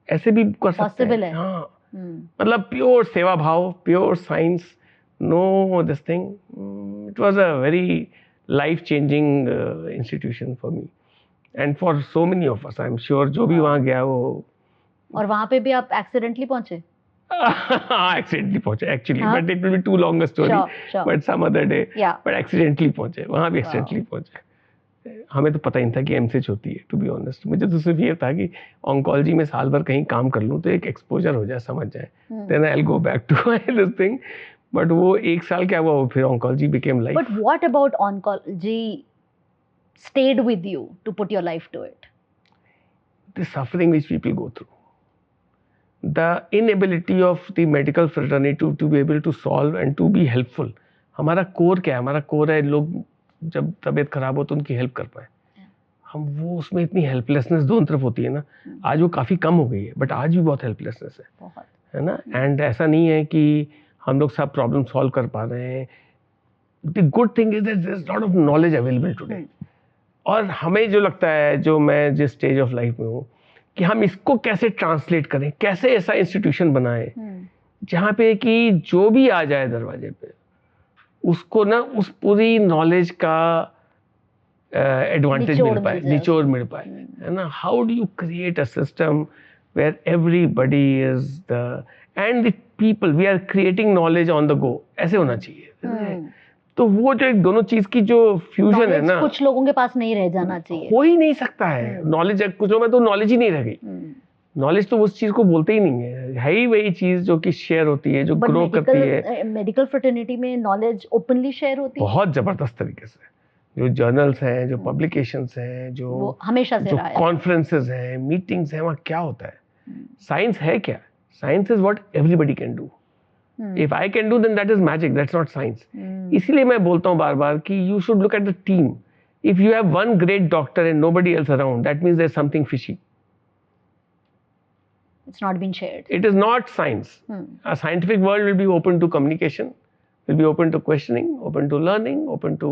ऐसे भी कर सकते हैं। हाँ, मतलब प्योर सेवा भाव, pure science, no this thing. It was a very life changing institution for me and for so many of us, I'm sure जो भी वहाँ गया वो। और वहाँ पे भी आप एक्सीडेंटली पहुँचे? हाँ, एक्सीडेंटली पहुँचे actually, but it will be too long a story, but some other day. But accidentally पहुँचे, वहाँ भी accidentally पहुँचे। हमें तो पता ही नहीं था कि एमसीएच होती है, टू बी ऑनेस्ट। मुझे तो सिर्फ ये था कि ऑन्कोलॉजी में साल भर कहीं काम कर लूँ तो एक एक्सपोजर हो जाए, समझ जाए, then I will go back to this thing. But वो एक साल क्या हुआ, फिर oncology became life. But what about oncology stayed with you to put your life to it? The suffering which people go through, the inability of the medical fraternity to be able to solve and to be helpful. हमारा core क्या है? हमारा core है लोग जब तबीयत खराब हो तो उनकी हेल्प कर पाए। हम वो उसमें इतनी हेल्पलेसनेस दोनों तरफ होती है ना, आज वो काफ़ी कम हो गई है, बट आज भी बहुत हेल्पलेसनेस है ना। एंड ऐसा नहीं है कि हम लोग सब प्रॉब्लम सॉल्व कर पा रहे हैं। The good thing is that there is lot of knowledge available today. और हमें जो लगता है, जो मैं जिस स्टेज ऑफ लाइफ में हूँ, कि हम इसको कैसे ट्रांसलेट करें, कैसे ऐसा इंस्टीट्यूशन बनाए जहाँ पे कि जो भी आ जाए दरवाजे पे उसको ना उस पूरी नॉलेज का एडवांटेज मिल पाए, निचोड़ मिल पाए, है ना। How do you create a system where everybody is the end the people we are creating knowledge on the go, ऐसे होना चाहिए। तो वो जो एक दोनों चीज की जो फ्यूजन है ना, कुछ लोगों के पास नहीं रह जाना चाहिए, हो ही नहीं सकता है। नॉलेज कुछ लोगों में तो नॉलेज ही नहीं रह गई। नॉलेज तो उस चीज को बोलते ही नहीं है ही वही चीज जो कि शेयर होती है, जो ग्रो करती है। मेडिकल फ्रेटर्निटी में नॉलेज ओपनली शेयर होती है बहुत जबरदस्त तरीके से। जो जर्नल्स हैं, जो पब्लिकेशंस हैं, जो हमेशा से जो कॉन्फ्रेंसेस हैं, मीटिंग्स हैं, वहाँ क्या होता है? साइंस है क्या? Science is what everybody can do. If I can do, then that is magic. That's not science. इसीलिए मैं बोलता हूँ बार बार कि you should look at the team. If you have one great doctor and nobody else around, that means there's something fishy. It's not been shared. It is not science. A scientific world will be open to communication, will be open to questioning, open to learning, open to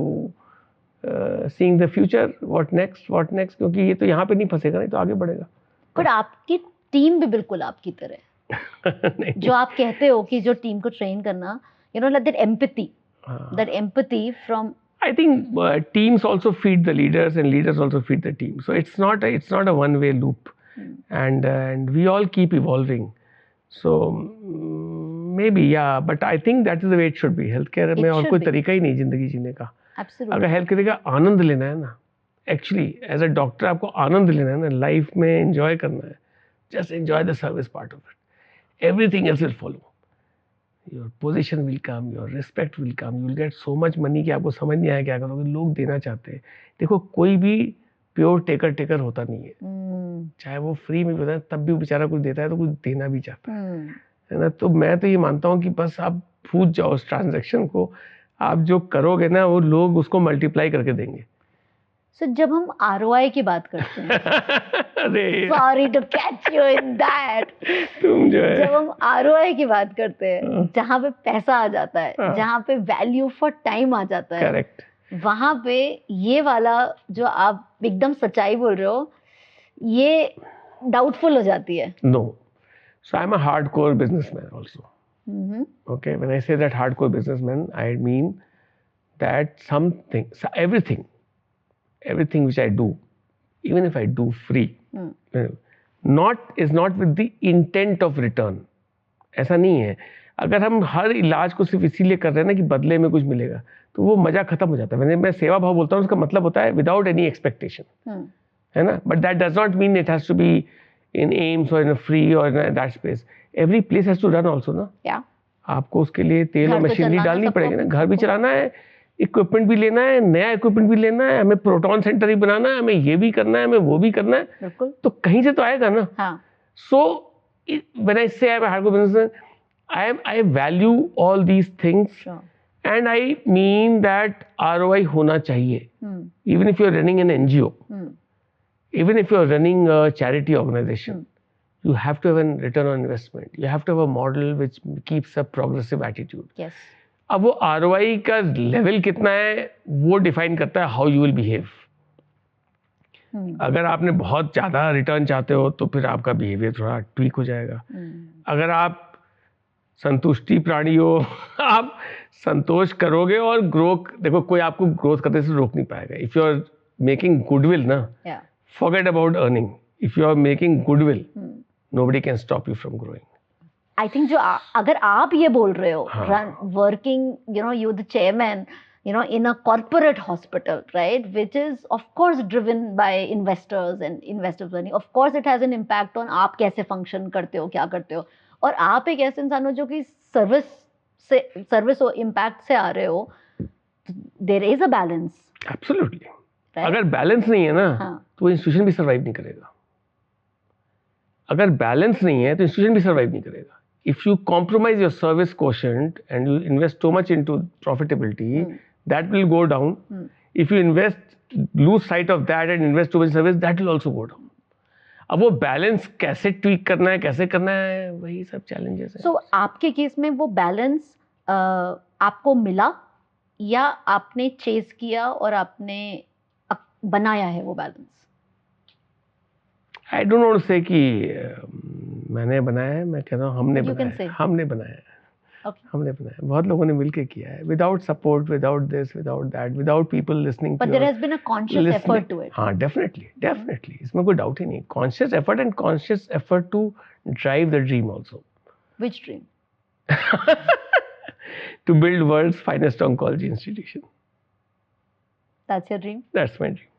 seeing the future. What next? What next? क्योंकि ये तो यहाँ पे नहीं फंसेगा, नहीं तो आगे बढ़ेगा। पर आपकी टीम भी बिल्कुल आपकी तरह जो आप कहते हो कि जो टीम को ट्रेन करना, you know, like that empathy from. I think teams also feed the leaders and leaders also feed the team. So it's not a one-way loop, and we all keep evolving. So maybe yeah, but I think that is the way it should be. Healthcare में और कोई तरीका ही नहीं जिंदगी जीने का। Absolutely. अगर healthcare का आनंद लेना है ना, एक्चुअली एज अ डॉक्टर आपको आनंद लेना है ना, लाइफ में एंजॉय करना है, just enjoy the service part of it. Everything else will follow. Your position will come, your respect will come. You will get so much money कि आपको समझ नहीं आया क्या करोगे। लोग देना चाहते हैं। देखो कोई भी प्योर टेकर होता नहीं है। चाहे वो फ्री में भी होता है, तब भी वो बेचारा कुछ देता है तो कुछ देना भी चाहता है ना। तो मैं तो ये मानता हूँ कि बस आप पूछ जाओ उस ट्रांजेक्शन को, आप जो करोगे ना वो लोग उसको मल्टीप्लाई करके देंगे। So, जब हम ROI की बात करते हैं sorry to catch you in that, तुम जो है जब हम ROI की बात करते हैं, जहाँ पे पैसा आ जाता है, जहाँ पे वैल्यू फॉर टाइम आ जाता है, करेक्ट, वहाँ पे ये वाला जो आप एकदम सच्चाई बोल रहे हो, ये डाउटफुल हो जाती है। No, so I am a hardcore businessman also. Okay, when I say that hardcore businessman, I mean that everything which I do, even if I do free, is not with the intent of return. ऐसा नहीं है। अगर हम हर इलाज को सिर्फ इसीलिए कर रहे हैं ना कि बदले में कुछ मिलेगा, तो वो मजा खत्म हो जाता है। मैं सेवा भाव बोलता हूँ, उसका मतलब होता है विदाउट एनी एक्सपेक्टेशन, है ना। But that does not mean it has to be in AIIMS or in free or in that space. Every place has to run also ना। आपको उसके लिए तेल और मशीनरी डालनी पड़ेगी ना, घर भी चलाना है, इक्विपमेंट भी लेना है, नया इक्विपमेंट भी लेना है, हमें प्रोटॉन सेंटर भी बनाना है, हमें ये भी करना है, हमें वो भी करना है, तो कहीं से तो आएगा ना। सो व्हेन आई से आई am a hardcore businessman, I value all these things, and I mean that ROI होना चाहिए। Even if you're running an NGO, even if you're running a charity organization, you have to have a return on investment. You have to have a model which keeps a progressive attitude. Yes. अब वो ROI का level कितना है वो define करता है how you will behave. अगर आपने बहुत ज़्यादा रिटर्न चाहते हो तो फिर आपका बिहेवियर थोड़ा ट्वीक हो जाएगा। अगर आप संतुष्टि प्राणी हो, आप संतोष करोगे और देखो कोई आपको ग्रोथ करने से रोक नहीं पाएगा। If you are making goodwill ना, forget about earning. If you are making goodwill, nobody can stop you from growing. I think जो अगर आप ये बोल रहे हो, working you the chairman, you know, in a corporate hospital, right, which is of course driven by investors and investors money, of course it has an impact on आप कैसे function करते हो, क्या करते हो, और आप एक ऐसे इंसान हो जो कि सर्विस और इम्पैक्ट से आ रहे हो, there is a balance. Absolutely. अगर बैलेंस नहीं है ना, तो वो इंस्टीट्यूशन भी सर्वाइव नहीं करेगा. अगर बैलेंस नहीं है तो इंस्टीट्यूशन भी सर्वाइव नहीं करेगा. If you compromise your service quotient and you invest so much into profitability, that will go down. If you lose sight of that and invest too much in service, that will also go down. अब वो balance कैसे tweak करना है, कैसे करना है, वही सब चैलेंजेस हैं. So आपके केस में वो बैलेंस आपको मिला या आपने चेस किया और आपने बनाया है वो balance? I don't want to say कि मैंने बनाया है, मैं कह रहा हूँ हमने बनाया. हमने बनाया है. Okay. हमने बनाया. बहुत लोगों ने मिलके किया है. Without support, without this, without that, without people listening. But there has been a conscious effort to it. हाँ, डेफिनेटली इसमें कोई डाउट ही नहीं. Conscious effort and conscious effort to drive the dream also. Which dream? To build world's finest oncology institution. That's your dream? That's my dream.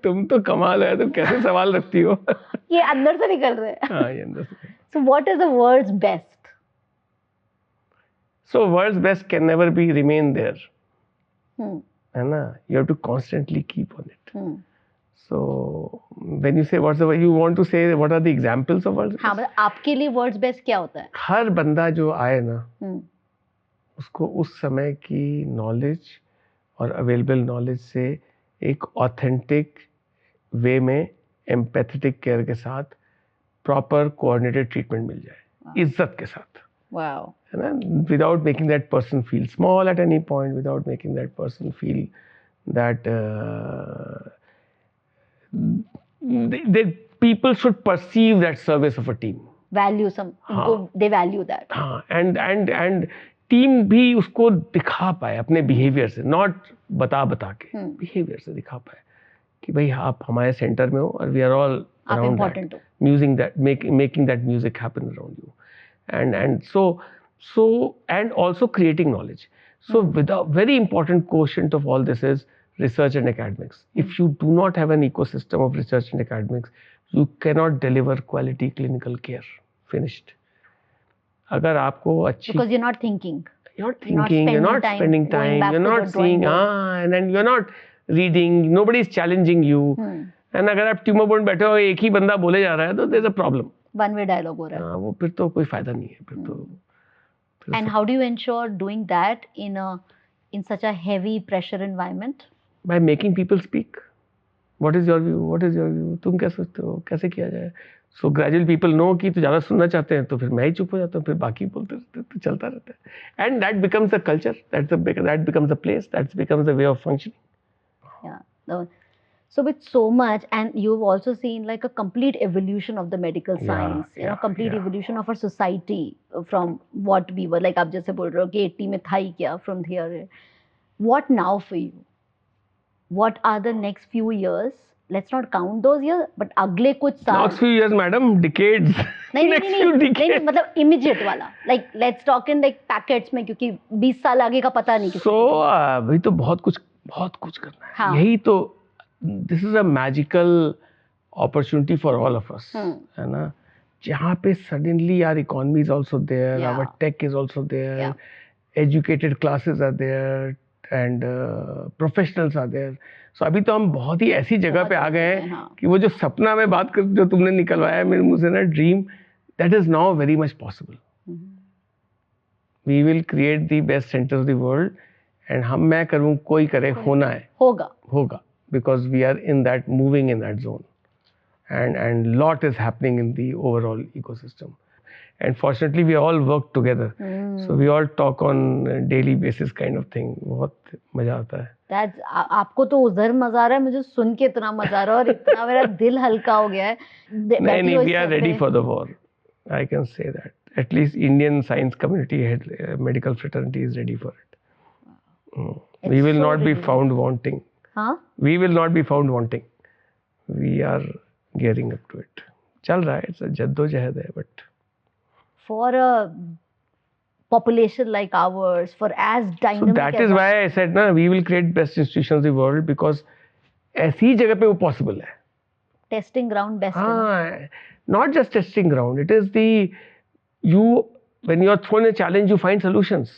तुम तो कमाल है, तुम कैसे सवाल रखती हो? ये अंदर से निकल रहे हैं. हाँ, ये अंदर से. So what is the world's best? So world's best can never remain there. है ना? You have to constantly keep on it. So when you say what's the, you want to say what are the examples of world's best? हाँ, आपके लिए world's best क्या होता है? हर बंदा जो आए ना, उसको उस समय की नॉलेज और अवेलेबल नॉलेज से एक ऑथेंटिक वे में एम्पैथेटिक केयर के साथ प्रॉपर कोऑर्डिनेटेड ट्रीटमेंट मिल जाए. इज्जत के साथ. Wow. है ना? Without making that person feel small at any point, without making that person feel that people should perceive that service of a team. Value they value that. हाँ, and team भी उसको दिखा पाए अपने बिहेवियर से, not बता के, behaviour से दिखा पाए कि भाई आप हमारे सेंटर में हो और we are all around that, musing that, making that music happen around you, and so and also creating knowledge. So with a very important quotient of all this is research and academics. If you do not have an ecosystem of research and academics, you cannot deliver quality clinical care. Finished. अगर आपको अच्छी, because you're not thinking, you're not spending time, you're not seeing, and then you're not reading, nobody is challenging you. And अगर आप tumour board बैठे हो, एक ही बंदा बोले जा रहा है, तो there's a problem. One way dialogue हो रहा है. वो फिर तो कोई फायदा नहीं है, फिर तो. And how do you ensure doing that in such a heavy pressure environment? By making people speak. What is your view? What is your view? तुम क्या सोचते हो? कैसे किया जाए? So gradually people know कि तो ज़्यादा सुनना चाहते हैं, तो फिर मैं ही चुप हो जाता हूँ, फिर बाकी बोलते रहते हैं, तो चलता रहता है. And that becomes a culture. That becomes a place. That becomes a way of functioning. Yeah. So with so much, and you've also seen like a complete evolution of the medical science, complete evolution of our society from what we were, like आप जैसे बोल रहे हो कि 80 में था ही क्या, from here. What now for you? What are the next few years? Let's not count those years, but अगले कुछ साल. Next few years, madam, decades. नहीं, मतलब immediate वाला. Like let's talk in like packets में, क्योंकि 20 साल आगे का पता नहीं. So अभी तो बहुत कुछ करना है. हाँ. यही तो. This is a magical opportunity for all of us, है ना? जहाँ पे suddenly our economy is also there, our tech is also there, educated classes are there, and professionals are there. So अभी तो हम बहुत ही ऐसी जगह पे आ गए हैं कि वो जो सपना में बात कर, जो तुमने निकलवाया मेरे मुंह से ना, dream, that is now very much possible. We will create the best center of the world, and मैं करूँ, कोई करे, होना है, होगा. Because we are in that, moving in that zone, and lot is happening in the overall ecosystem, and fortunately we all work together. So we all talk on a daily basis kind of thing. बहुत मजा आता है. That's, आपको तो उधर मजा आ रहा है, मुझे सुन के इतना मजा आ रहा है और इतना मेरा दिल हल्का हो गया है. नहीं, we are ready for the war. I can say that. At least Indian science community, medical fraternity is ready for it. We will not be found wanting. हाँ? We will not be found wanting. We are gearing up to it. चल रहा है, it's a जद्दोजहद है, but for a population like ours, for as So dynamic that as is why I said na we will create best institutions in the world because ऐसी जगह पे वो possible है. testing ground best. हाँ, not just testing ground. It is the when you are thrown a challenge, you find solutions.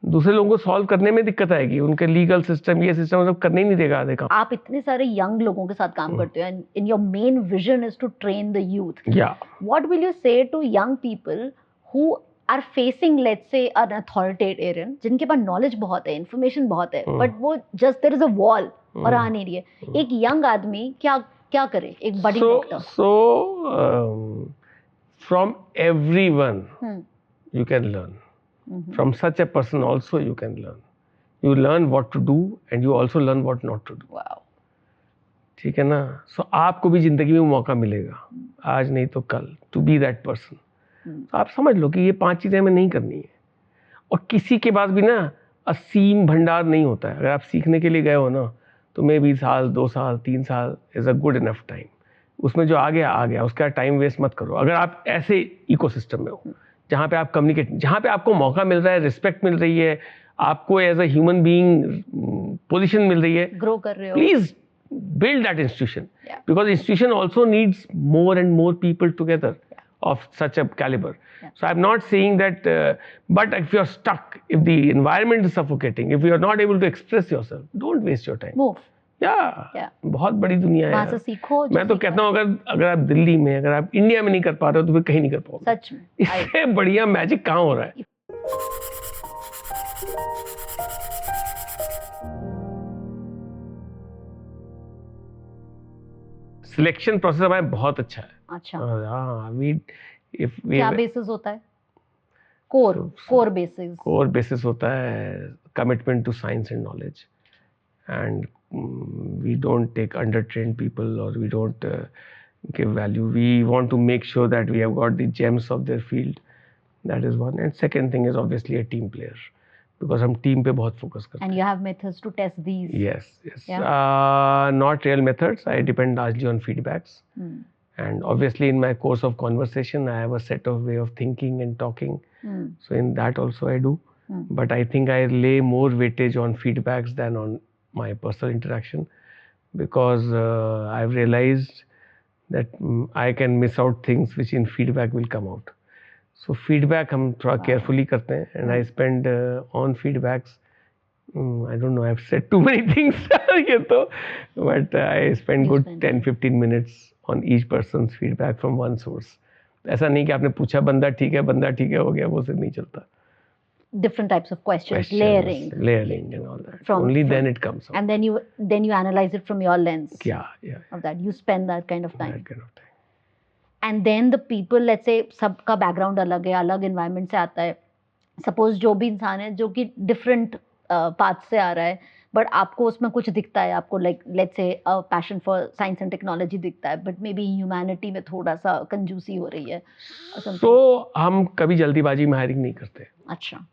दूसरे लोगों को solve करने में दिक्कत आएगी, उनके लीगल सिस्टम ये सिस्टम सब करने ही नहीं देगा आधे काम. आप इतने सारे यंग लोगों के साथ काम करते हो and in your main vision is to train the youth. Yeah. What will you say to young people who are facing, let's say, an authoritarian, जिनके पास knowledge बहुत है, information बहुत है, but वो just there is a wall और आ नहीं रही है. एक young आदमी क्या करे, एक budding doctor? So from everyone you can learn. From such a person also you can learn. You learn what to do and you also learn what not to do. Wow. ठीक है ना? So आपको भी जिंदगी में मौका मिलेगा, आज नहीं तो कल, to be that person. तो आप समझ लो कि ये 5 चीजें हमें नहीं करनी है. और किसी के पास भी ना असीम भंडार नहीं होता है. अगर आप सीखने के लिए गए हो ना, तो मे 20 साल 2 साल 3 साल is a good enough time. उसमें जो आ गया उसका टाइम वेस्ट मत करो. अगर आप ऐसे इकोसिस्टम में हो जहाँ पे आप कम्युनिकेट, जहाँ पे आपको मौका मिल रहा है, रिस्पेक्ट मिल रही है, आपको as a human being position मिल रही है, ग्रो कर रहे हो, please build that institution. Because institution also needs more and more people together of such a caliber. So I'm not saying that, but if you're stuck, if the environment is suffocating, if you're not able to express yourself, don't waste your time. Move. Yeah. बहुत बड़ी दुनिया है. वहाँ से सीखो. मैं तो कहता हूँ अगर आप दिल्ली में, अगर आप इंडिया में नहीं कर पा रहे हो तो फिर कहीं नहीं कर पाओगे. सच में. इससे बढ़िया मैजिक कहाँ हो रहा है? सिलेक्शन प्रोसेस हमारा बहुत अच्छा है. अच्छा. हाँ, क्या बेसिस होता है? कोर बेसिस होता है commitment to science and knowledge, and we don't take under-trained people or we don't give value. We want to make sure that we have got the gems of their field. That is one. And second thing is obviously a team player, because हम team पे बहुत focus करते हैं. And you have methods to test these. Yes. Yeah. Not real methods. I depend largely on feedbacks. And obviously in my course of conversation, I have a set of way of thinking and talking. So in that also I do. But I think I lay more weightage on feedbacks than on my personal interaction, because I've realized that I can miss out things which in feedback will come out. So feedback हम थोड़ा carefully करते हैं, and I spend on feedbacks. I don't know, I've said too many things ये तो, but I spend good 10-15 minutes on each person's feedback from one source. ऐसा नहीं कि आपने पूछा बंदा ठीक है हो गया, वो सिर्फ नहीं चलता. Different types of questions, layering and all that. Only then it comes out. And then you analyze it from your lens. Yeah. Of that, you spend that kind of time. That kind of time. And then the people, let's say, सबका background अलग है, अलग environment से आता है. Suppose जो भी इंसान है जो कि different path से आ रहा है, but आपको उसमें कुछ दिखता है, आपको like let's say a passion for science and technology दिखता है, but maybe humanity में थोड़ा सा कंजूसी हो रही है. So हम कभी जल्दीबाजी में hiring नहीं करते. अच्छा.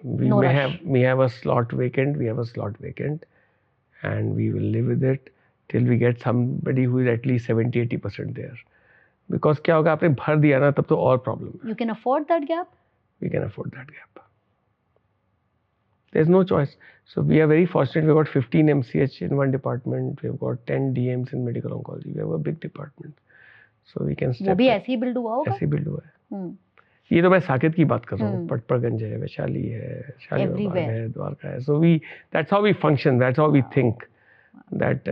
We have a slot vacant, and we will live with it till we get somebody who is at least 70-80% there. Because क्या होगा, आपने भर दिया ना, तब तो और problem है. You can afford that gap? We can afford that gap. There's no choice. So we are very fortunate. We've got 15 MCH in one department. We've got 10 DMs in medical oncology. We have a big department. So we can step. वो भी ऐसे ही build हुआ होगा? ऐसे ही build हुआ है. ये तो मैं साकेत की बात कर रहा हूँ. पटपरगंज है, वैशाली है, शालीमार है, द्वारका है. So that's how we function. That's how we think. That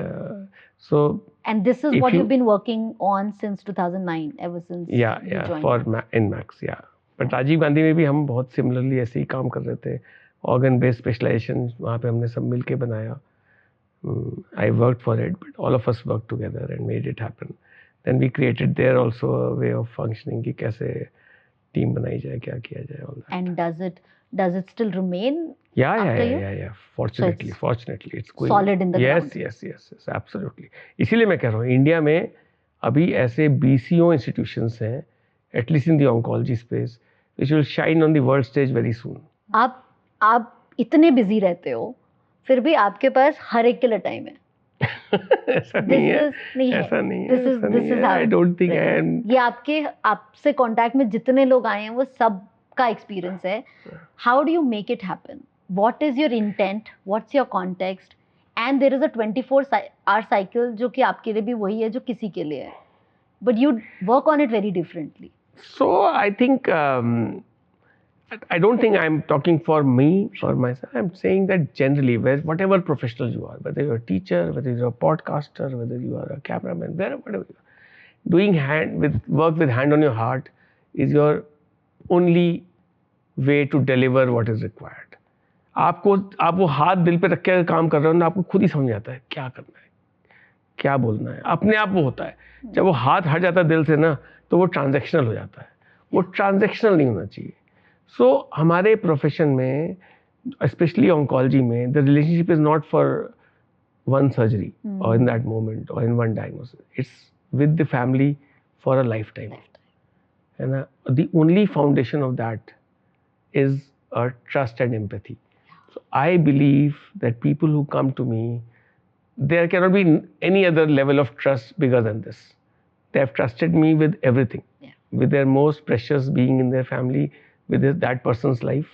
so. And this is what you've been working on since 2009, ever since. Yeah. In Max. Yeah. But Rajiv Gandhi में भी हम बहुत similarly ऐसे ही काम कर रहे थे. Organ based specialization वहाँ पे हमने सब मिल के बनाया. I worked for it, but all of us worked together and made it happen. Then we created there also a way of functioning कि कैसे टीम बनाई जाए, क्या किया जाए, all that. And does it still remain? Yeah. Fortunately, it's going solid in the ground. Yes, absolutely. इसीलिए मैं कह रहा हूँ इंडिया में अभी ऐसे BCO institutions हैं, at least in the oncology space, which will shine on the world stage very soon. आप इतने बिजी रहते हो, फिर भी आपके पास हर एक के लिए टाइम है. ऐसा नहीं है, ऐसा नहीं है, ऐसा नहीं है, I don't think I am. ये आपसे कांटेक्ट में जितने लोग आए हैं वो सब का एक्सपीरियंस है. How do you make it happen? What is your intent? What's your context? And there is a 24 hour cycle जो कि आपके लिए भी वही है जो किसी के लिए है, but you work on it very differently. So I think I don't think I'm talking for me or myself. I'm saying that generally, whatever professional you are, whether you're a teacher, whether you're a podcaster, whether you are a cameraman, whatever you are, doing work with hand on your heart is your only way to deliver what is required. आप वो हाथ दिल पे रख के काम कर रहे हो ना, आपको खुद ही समझ आता है क्या करना है, क्या बोलना है, अपने आप वो होता है. जब वो हाथ हट जाता है दिल से ना, तो वो ट्रांजैक्शनल हो जाता है. वो ट्रांजैक्शनल नहीं होना चाहिए. सो हमारे प्रोफेशन में, स्पेशली ऑन्कोलॉजी में, the relationship is not for one surgery or in that moment or in one diagnosis. It's with the family for a lifetime, है ना. The only foundation of that is a trust and empathy. So I believe that people who come to me, there cannot be any other level of trust bigger than this. They have trusted me with everything, with their most precious being in their family, with that person's life,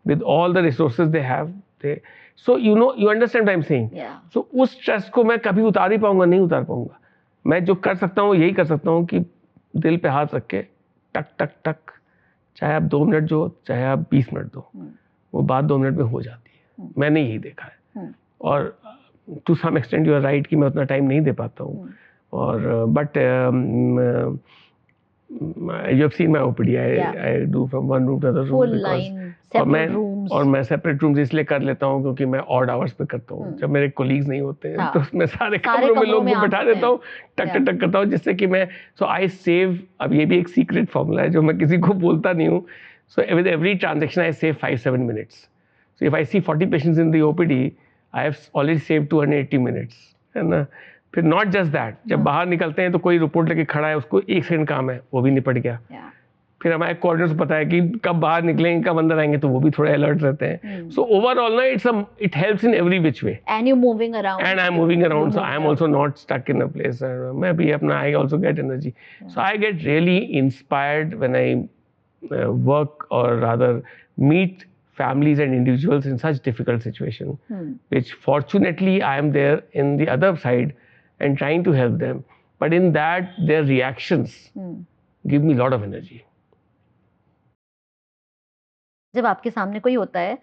with all the resources they have. So you understand what I'm saying. So उस trust को मैं कभी उतार ही पाऊंगा, नहीं उतार पाऊंगा. मैं जो कर सकता हूँ यही कर सकता हूँ कि दिल पे हाथ रख के टक टक टक, चाहे आप 2 मिनट दो, चाहे आप 20 मिनट दो, वो बात 2 मिनट में हो जाती है. मैंने यही देखा है. और to some extent you are right कि मैं उतना टाइम नहीं दे पाता हूँ. और but you have seen my OPD, I do from one room to other room. और मैं सेपरेट रूम्स इसलिए कर लेता हूँ क्योंकि मैं ऑड आवर्स पे करता हूँ. जब मेरे कोलीग्स नहीं होते हैं तो मैं सारे कमरों में लोगों को बैठा देता हूँ, टक टक टक करता हूँ, जिससे कि मैं, सो आई सेव. अब ये भी एक सीक्रेट फॉर्मूला है जो मैं किसी को बोलता नहीं हूँ. So with every transaction I save 5-7 minutes. So if I see 40 patients in the OPD, I have already saved 280 minutes, है ना. फिर नॉट जस्ट दैट, जब बाहर निकलते हैं तो कोई रिपोर्ट लेके खड़ा है, उसको 1 सेकंड काम है, वो भी निपट गया. फिर हमारे कोऑर्डिनेटर्स पता है कि कब बाहर निकलेंगे, कब अंदर आएंगे, तो वो भी थोड़े अलर्ट रहते हैं. सो ओवरऑल ना it helps in every which way. And you're moving around. And I'm moving around, so I'm also not stuck in a place. मैं भी अपना, I also get energy. So I get really inspired when I work, or rather meet families and individuals in such difficult situation, which fortunately I am there in the other side and trying to help them, but in that their reactions give me a lot of energy. जब आपके सामने कोई होता है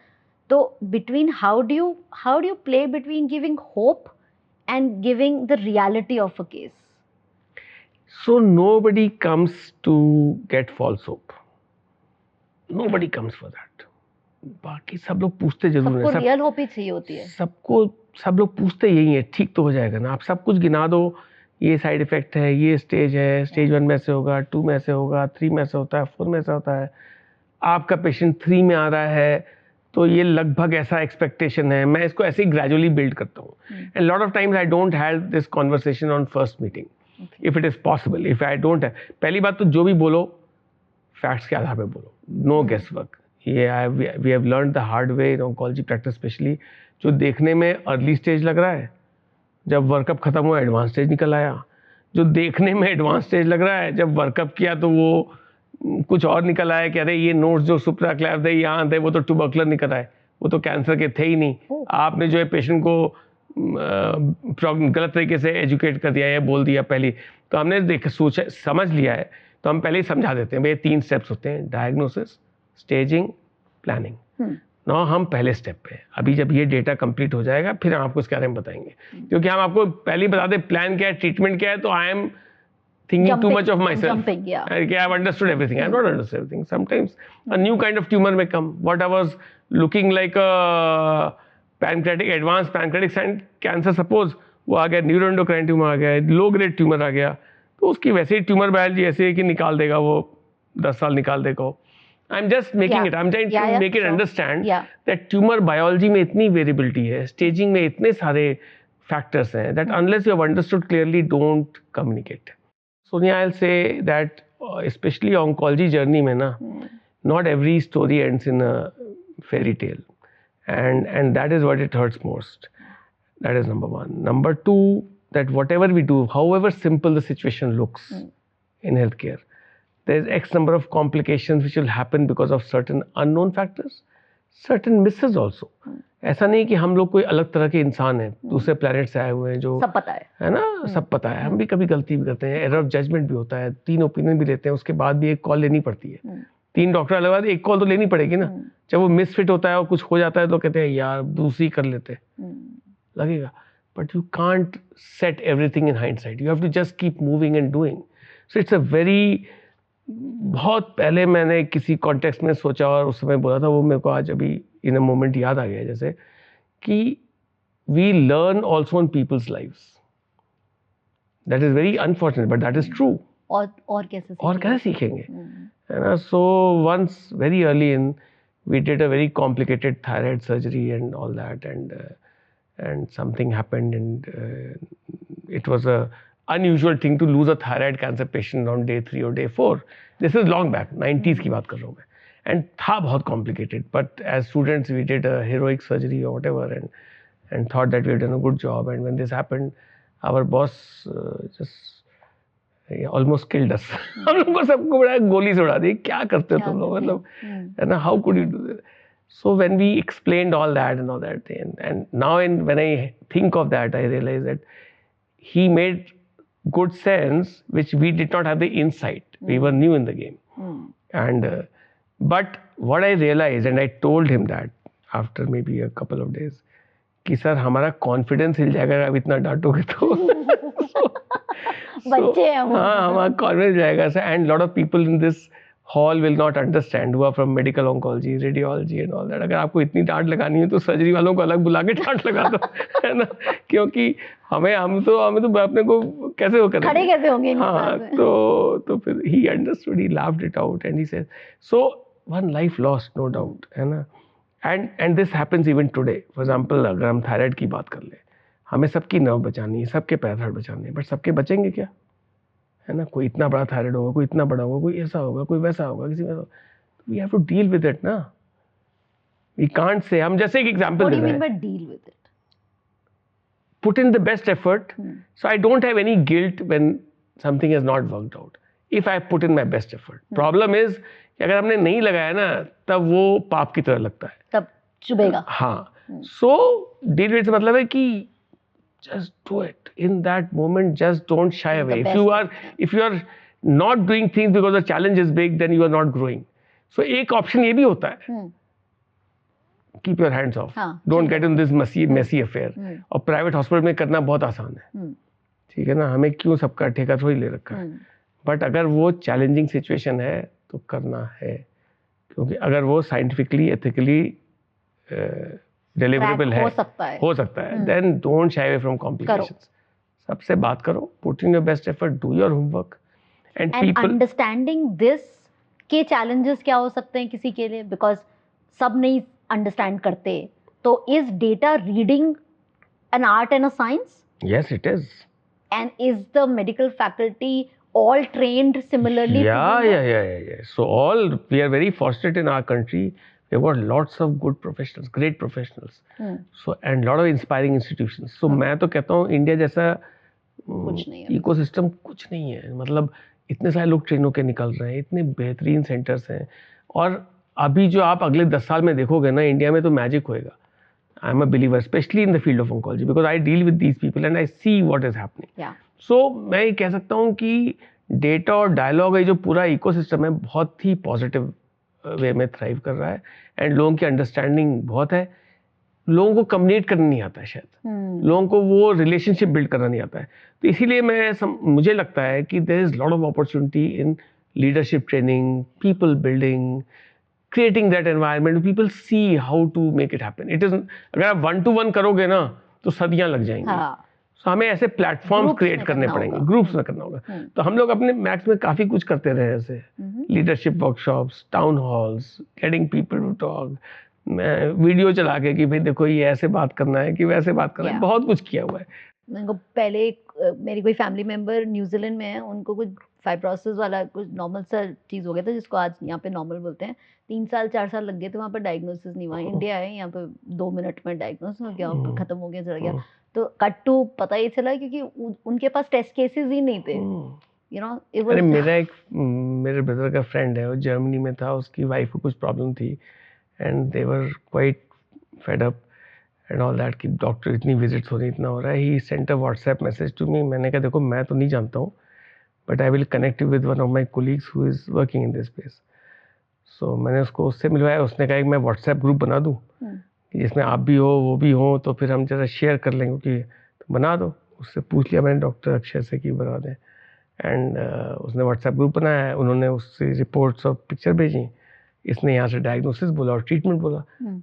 तो between how do you play between giving hope and giving the reality of a case? So nobody comes to get false hope. Nobody comes for that. बाकी सब लोग पूछते जरूर हैं. सबको रियल होप ही चाहिए होती है. सब लोग पूछते यही है, ठीक तो हो जाएगा ना. आप सब कुछ गिना दो, ये साइड इफेक्ट है, ये स्टेज है, स्टेज 1 में ऐसे होगा, 2 में ऐसे होगा, 3 में ऐसे होता है, 4 में ऐसा होता है, आपका पेशेंट 3 में आ रहा है, तो ये लगभग ऐसा एक्सपेक्टेशन है. मैं इसको ऐसे ही ग्रेजुअली बिल्ड करता हूँ. And lot of times I don't have this conversation on first meeting, if it is possible. If I don't have, पहली बात तो जो भी बोलो फैक्ट्स के आधार पर बोलो, नो गेस वर्क. ये we have learn the hard way in oncology practice specially. जो देखने में अर्ली स्टेज लग रहा है, जब वर्कअप खत्म हुआ एडवांस स्टेज निकल आया. जो देखने में एडवांस स्टेज लग रहा है, जब वर्कअप किया तो वो कुछ और निकल आया कि अरे ये नोट्स जो सुप्राक्लैव थे यहाँ थे, वो तो ट्यूबरकुलर निकल आए, वो तो कैंसर के थे ही नहीं. आपने जो है पेशेंट को गलत तरीके से एजुकेट कर दिया या बोल दिया पहले. तो हमने सोचा, समझ लिया है, तो हम पहले ही समझा देते हैं भाई 3 स्टेप्स होते हैं, डायग्नोसिस, स्टेजिंग, प्लानिंग. ना हम पहले स्टेप पे हैं. अभी जब ये डेटा कंप्लीट हो जाएगा फिर हम आपको इसके बारे में बताएंगे, क्योंकि हम आपको पहले ही बता दें प्लान क्या है, ट्रीटमेंट क्या है, तो I am thinking too much of myself. I have understood everything. I have not understood everything. Sometimes a new kind of tumor may come. What I was looking like a pancreatic, advanced pancreatic cancer, suppose वो आ गया neuroendocrine tumour आ गया, low grade tumour आ गया, तो उसकी वैसे ही tumour biology ऐसे है कि निकाल देगा वो, 10 साल निकाल देगा वो. I'm just making it. I'm trying to make it understand that tumor biology में इतनी variability है, staging में इतने सारे factors हैं, that unless you have understood clearly, don't communicate. Sonia, I'll say that especially oncology journey में ना, not every story ends in a fairy tale, and that is what it hurts most. That is number one. Number two, that whatever we do, however simple the situation looks in healthcare, there is X number of complications which will happen because of certain unknown factors, certain misses also. ऐसा नहीं कि हम लोग कोई अलग तरह के इंसान हैं, दूसरे प्लेनेट से आए हुए हैं जो सब पता है ना, सब पता है. हम भी कभी गलती भी करते हैं, एरर ऑफ जजमेंट भी होता है, 3 ओपिनियन भी लेते हैं, उसके बाद भी एक कॉल लेनी पड़ती है. 3 डॉक्टर अलग बाद एक कॉल तो लेनी पड़ेगी ना. जब वो मिसफिट होता है और कुछ हो जाता है तो कहते हैं यार दूसरी कर लेते, लगेगा. But you can't set everything in hindsight, you have to just keep moving and doing. So it's a very, बहुत पहले मैंने किसी कॉन्टेक्स्ट में सोचा और उस समय बोला था, वो मेरे को आज अभी इन अ मोमेंट याद आ गया, जैसे कि we learn also on people's lives. That is very unfortunate but that is true. और कैसे सीखेंगे, है ना. So once very early in we did a very complicated thyroid surgery and all that, and something happened, and it was a unusual thing to lose a thyroid cancer patient on day 3 or day 4. This is long back, 90s की बात कर रहा हूँ मैं, and था बहुत complicated, but as students we did a heroic surgery or whatever, and thought that we had done a good job, and when this happened, our boss just almost killed us. हम लोग को सबको बड़ा गोली से उड़ा दी, क्या करते हो तुम लोग, मतलब है ना, how could you do this? So when we explained all that and all that, and now when I think of that, I realize that he made good sense, which we did not have the insight. We were new in the game. And but what I realized, and I told him that after maybe a couple of days, कि sir हमारा confidence हिल जाएगा अब इतना डांटोगे तो. बच्चे हैं वो. हाँ, हमारा कॉन्फिडेंस जाएगा sir. And lot of people in this hall will not understand, who are from medical oncology, radiology and all that. अगर आपको इतनी डांट लगानी है तो सर्जरी वालों को अलग बुला के डांट लगा दो, है ना, क्योंकि हम तो अपने को कैसे वो करेंगे, खड़े कैसे होंगे. हाँ, तो फिर he understood, he laughed it out and he said, so one life lost, no doubt, है ना. And this happens even today. For example अगर हम थायराइड की बात कर ले, हमें सबकी नर्व बचानी है, सबके पैराथाइड बचाने हैं, बट सबके बचेंगे क्या, है ना. कोई इतना बड़ा थायराइड होगा, कोई इतना बड़ा होगा, कोई ऐसा होगा, कोई वैसा होगा, किसी में. We have to deal with it ना. वी कांट से, हम जैसे एक एग्जांपल दे रहे हैं, deal with it, put in the best effort. So I don't have any guilt when something has not worked out, if I put in my best effort. Problem is कि अगर हमने नहीं लगाया ना, तब वो पाप की तरह लगता है, तब चुभेगा. हाँ. सो डील विद मतलब है कि just do it in that moment, just don't shy away. If you are not doing things because the challenge is big, then you are not growing. So एक option ये भी होता है, keep your hands off, don't get in this messy affair. और private hospital में करना बहुत आसान है, ठीक है ना, हमें क्यों सबका ठेका थोड़ी ले रखा है. बट अगर वो चैलेंजिंग सिचुएशन है तो करना है, क्योंकि अगर वो साइंटिफिकली एथिकली डिलीवरेबल है, हो सकता है, then don't shy away from complications. सबसे बात करो, put in your best effort, do your homework. And people understanding this के चैलेंजेस क्या हो सकते हैं किसी के लिए, बिकॉज सब नहीं अंडरस्टैंड करते. तो is data reading an art and a science? Yes, it is. And is the medical faculty all trained similarly? Yeah. So we are very fortunate in our country. We've got lots of good professionals, great professionals. So and lot of inspiring institutions. So मैं तो कहता हूँ India जैसा ecosystem कुछ नहीं है. मतलब इतने सारे लोग ट्रेन होकर निकल रहे हैं, इतने बेहतरीन सेंटर्स हैं, और अभी जो आप अगले 10 साल में देखोगे ना, इंडिया में तो मैजिक होएगा. I am a believer, especially in the field of oncology, because I deal with these people and I see what is happening. Yeah. So मैं ये कह सकता हूँ कि डेटा और डायलॉग है जो पूरा इकोसिस्टम है, बहुत ही पॉजिटिव वे में थ्राइव कर रहा है. एंड लोगों की अंडरस्टैंडिंग बहुत है. लोगों को कम्युनिकेट करना नहीं आता है शायद, लोगों को वो रिलेशनशिप बिल्ड करना नहीं आता है. तो इसीलिए मुझे लगता है कि there is lot of opportunity in leadership training, people building, creating that environment, people see how to make it happen. It is, अगर आप 1-to-1 करोगे ना तो सदियां लग जाएंगी. So हमें ऐसे प्लेटफॉर्म्स क्रिएट करने पड़ेंगे, ग्रुप्स में करना होगा. तो हम लोग अपने मैक्स में काफी कुछ करते रहे, ऐसे leadership workshops, town halls, getting people to talk, video चला के कि भाई देखो ये ऐसे बात करना है कि वैसे बात करना है, बहुत कुछ किया हुआ है. मेरे को पहले मेरी कोई फैमिली मेंबर न्यूजीलैंड में है, उनको कुछ फाइब्रोसिस वाला कुछ नॉर्मल सा चीज़ हो गया था, जिसको आज यहाँ पे नॉर्मल बोलते हैं. 3-4 साल लग गए थे, वहाँ पर डायग्नोसिस नहीं हुआ. इंडिया है, यहाँ पे 2 मिनट में डायग्नोस हो गया, खत्म हो गया, चला गया. तो कट टू पता ही चला क्योंकि उनके पास टेस्ट केसेस ही नहीं थे, यू नो इट अरे वाज। मेरे ब्रदर का फ्रेंड है, वो जर्मनी में था, उसकी वाइफ को कुछ प्रॉब्लम थी and they were quite fed up and all that कि डॉक्टर इतनी विजिट्स हो रही, इतना हो रहा है। He sent a WhatsApp message to me. मैंने कहा देखो मैं तो नहीं जानता हूँ, but I will connect you with one of my colleagues who is working in this space. So मैंने उससे मिलवाया। उसने कहा कि मैं व्हाट्सएप ग्रुप बना दूँ जिसमें आप भी हो, वो भी हो, तो फिर हम जरा शेयर कर लेंगे कि तो बना दो। उससे पूछ लिया मैंने डॉक्टर अक्षय से कि बना दें, एंड उसने व्हाट्सएप ग्रुप बनाया है। उन्होंने उससे रिपोर्ट्स और पिक्चर भेजी, इसने यहाँ से डायग्नोसिस बोला और ट्रीटमेंट बोला।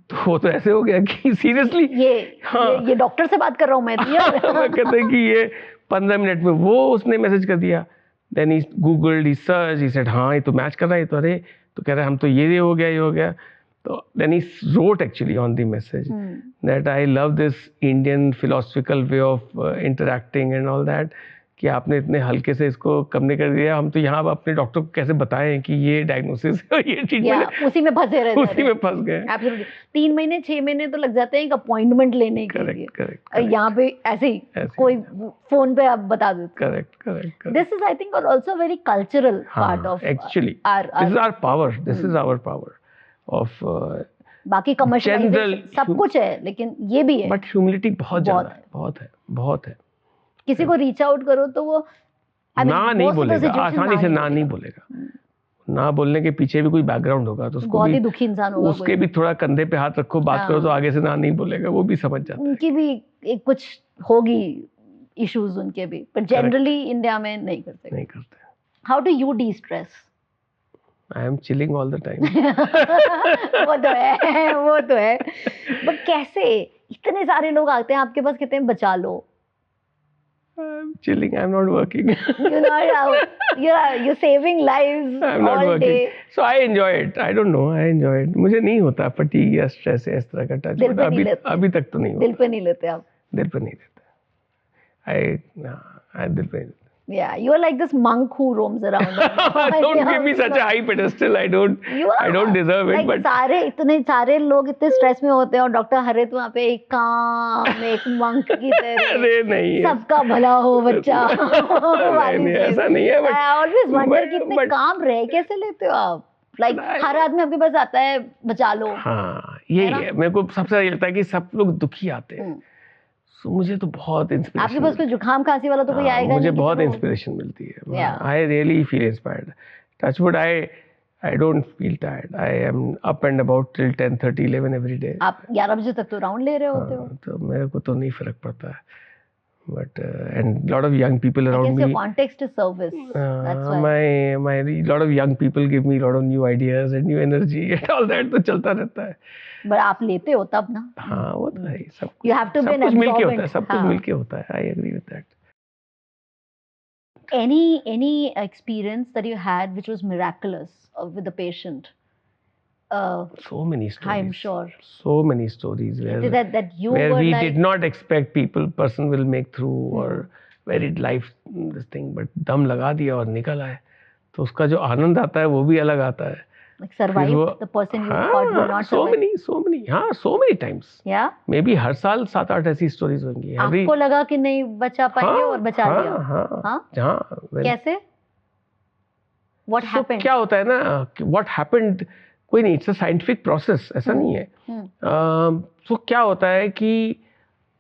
तो वो तो ऐसे हो गया कि सीरियसली ये डॉक्टर से बात कर रहा हूँ मैं। मैं कहते हैं कि ये 15 मिनट में वो उसने मैसेज कर दिया। Then he googled, he search, he said हाँ ये तो मैच कर रहा है, तो अरे तो कह रहे हम तो ये हो गया, ये हो गया। तो then he wrote actually on the message that I love this Indian philosophical way of interacting and all that, कि आपने इतने हल्के से इसको कम नहीं कर दिया। हम तो यहाँ अपने डॉक्टर को कैसे बताएं कि ये डायग्नोसिस है, ये ट्रीटमेंट है, उसी में फंसे रहते हैं, उसी में फंस गए। एब्सोल्युटली 3 महीने 6 महीने तो लग जाते हैं एक अपॉइंटमेंट लेने के लिए। करेक्ट। यहाँ पे ऐसे ही कोई फोन पे आप बता देते। Correct. This is I think also very cultural part of actually this is our power of बाकी कमर्शियलाइजेशन सब कुछ है, लेकिन ये भी है। बट ह्यूमिलिटी बहुत ज्यादा है, बहुत है। किसी को रीच आउट करो तो वो ना नहीं बोलेगा, आसानी से ना नहीं बोलेगा। ना बोलने के पीछे भी कोई बैकग्राउंड होगा, तो उसको बहुत ही दुखी इंसान होगा, उसके भी थोड़ा कंधे पे हाथ रखो, बात करो, तो आगे से ना नहीं बोलेगा, वो भी समझ जाता है। उनकी भी एक कुछ होगी इश्यूज उनके भी, पर जनरली इंडिया में नहीं करते। How do U D stress? I am chilling all the time. वो तो है बट कैसे? इतने सारे लोग आते हैं आपके पास, कहते हैं बचा लो। I'm chilling. I'm not working. You're not out. You're saving lives I'm not all working. day. So I enjoy it. I don't know. I enjoy it. मुझे नहीं होता फटीग या स्ट्रेस या इस तरह का टच। दिल पे नहीं लेते। अभी तक तो नहीं होता। दिल पे नहीं लेते आप? दिल पे नहीं लेते। I दिल पे नहीं लेते। Yeah, you're like this monk who roams around. Don't give me such a high pedestal. I don't deserve it. But इतने सारे लोग इतने स्ट्रेस में होते हैं और डॉक्टर हरित वहाँ पे एक काम, एक मंक की तरह। अरे नहीं, सबका भला हो बच्चा। नहीं, ऐसा नहीं है। I always wonder कि इतने काम रहे कैसे लेते हो आप? Like हर आदमी आपके पास आता है बचा लो। हाँ, यही है। मेरे को सबसे ये लगता है कि सब लोग दुखी आते हैं। So, मुझे तो बहुत इंस्पिरेशन। आपके पास कोई जुकाम खांसी वाला तो कोई आएगा नहीं? मुझे बहुत इंस्पिरेशन मिलती है। I really feel inspired. Touch wood, I don't feel tired. I am up and about till 10:30 11 every day. आप 11 बजे तक तो राउंड ले रहे होते हो। तो मेरे को तो नहीं फर्क पड़ता है। But and lot of young people around me. Your context is service. That's why. My lot of young people give me lot of new ideas and new energy and all that, तो चलता रहता है। But आप लेते हो तब ना? हाँ, वो तो है। सब You have to be an absorbent। मिलके होता है, सब कुछ हाँ। मिलके होता है। I agree with that. Any experience that you had which was miraculous with the patient? So many stories. I'm sure. So many stories where that you where were we like, did not expect person will make through or very life this thing, but दम लगा दिया और निकल आए, तो उसका जो आनंद आता है वो भी अलग आता है। Like survived the person you thought would not survive. So many times. Yeah. Maybe हर साल 7-8 ऐसी stories होंगी। आपको लगा कि नहीं बचा पाएंगे और बचा लिया? हाँ। कैसे? What happened? क्या होता है ना, what happened, कोई नहीं, it's a scientific process, ऐसा नहीं है। So क्या होता है कि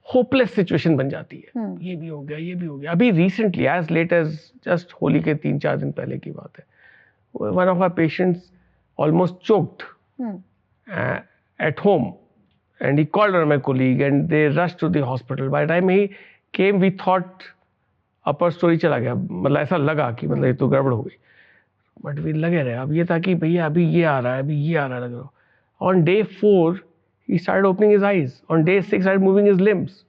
होपलेस सिचुएशन बन जाती है। ये भी हो गया। अभी recently, as late as just Holi के 3-4 दिन पहले की बात है, one of our patients almost choked at home, and he called on my colleague and they rushed to the hospital. By the time he came, we thought upper story चला गया, मतलब ऐसा लगा कि मतलब ये तो गड़बड़ हो गई, बट भी लगे रहे। अब ये था कि भैया अभी ये आ रहा है लग रहा। On day 4 he started opening his eyes. On day 6 started moving his limbs.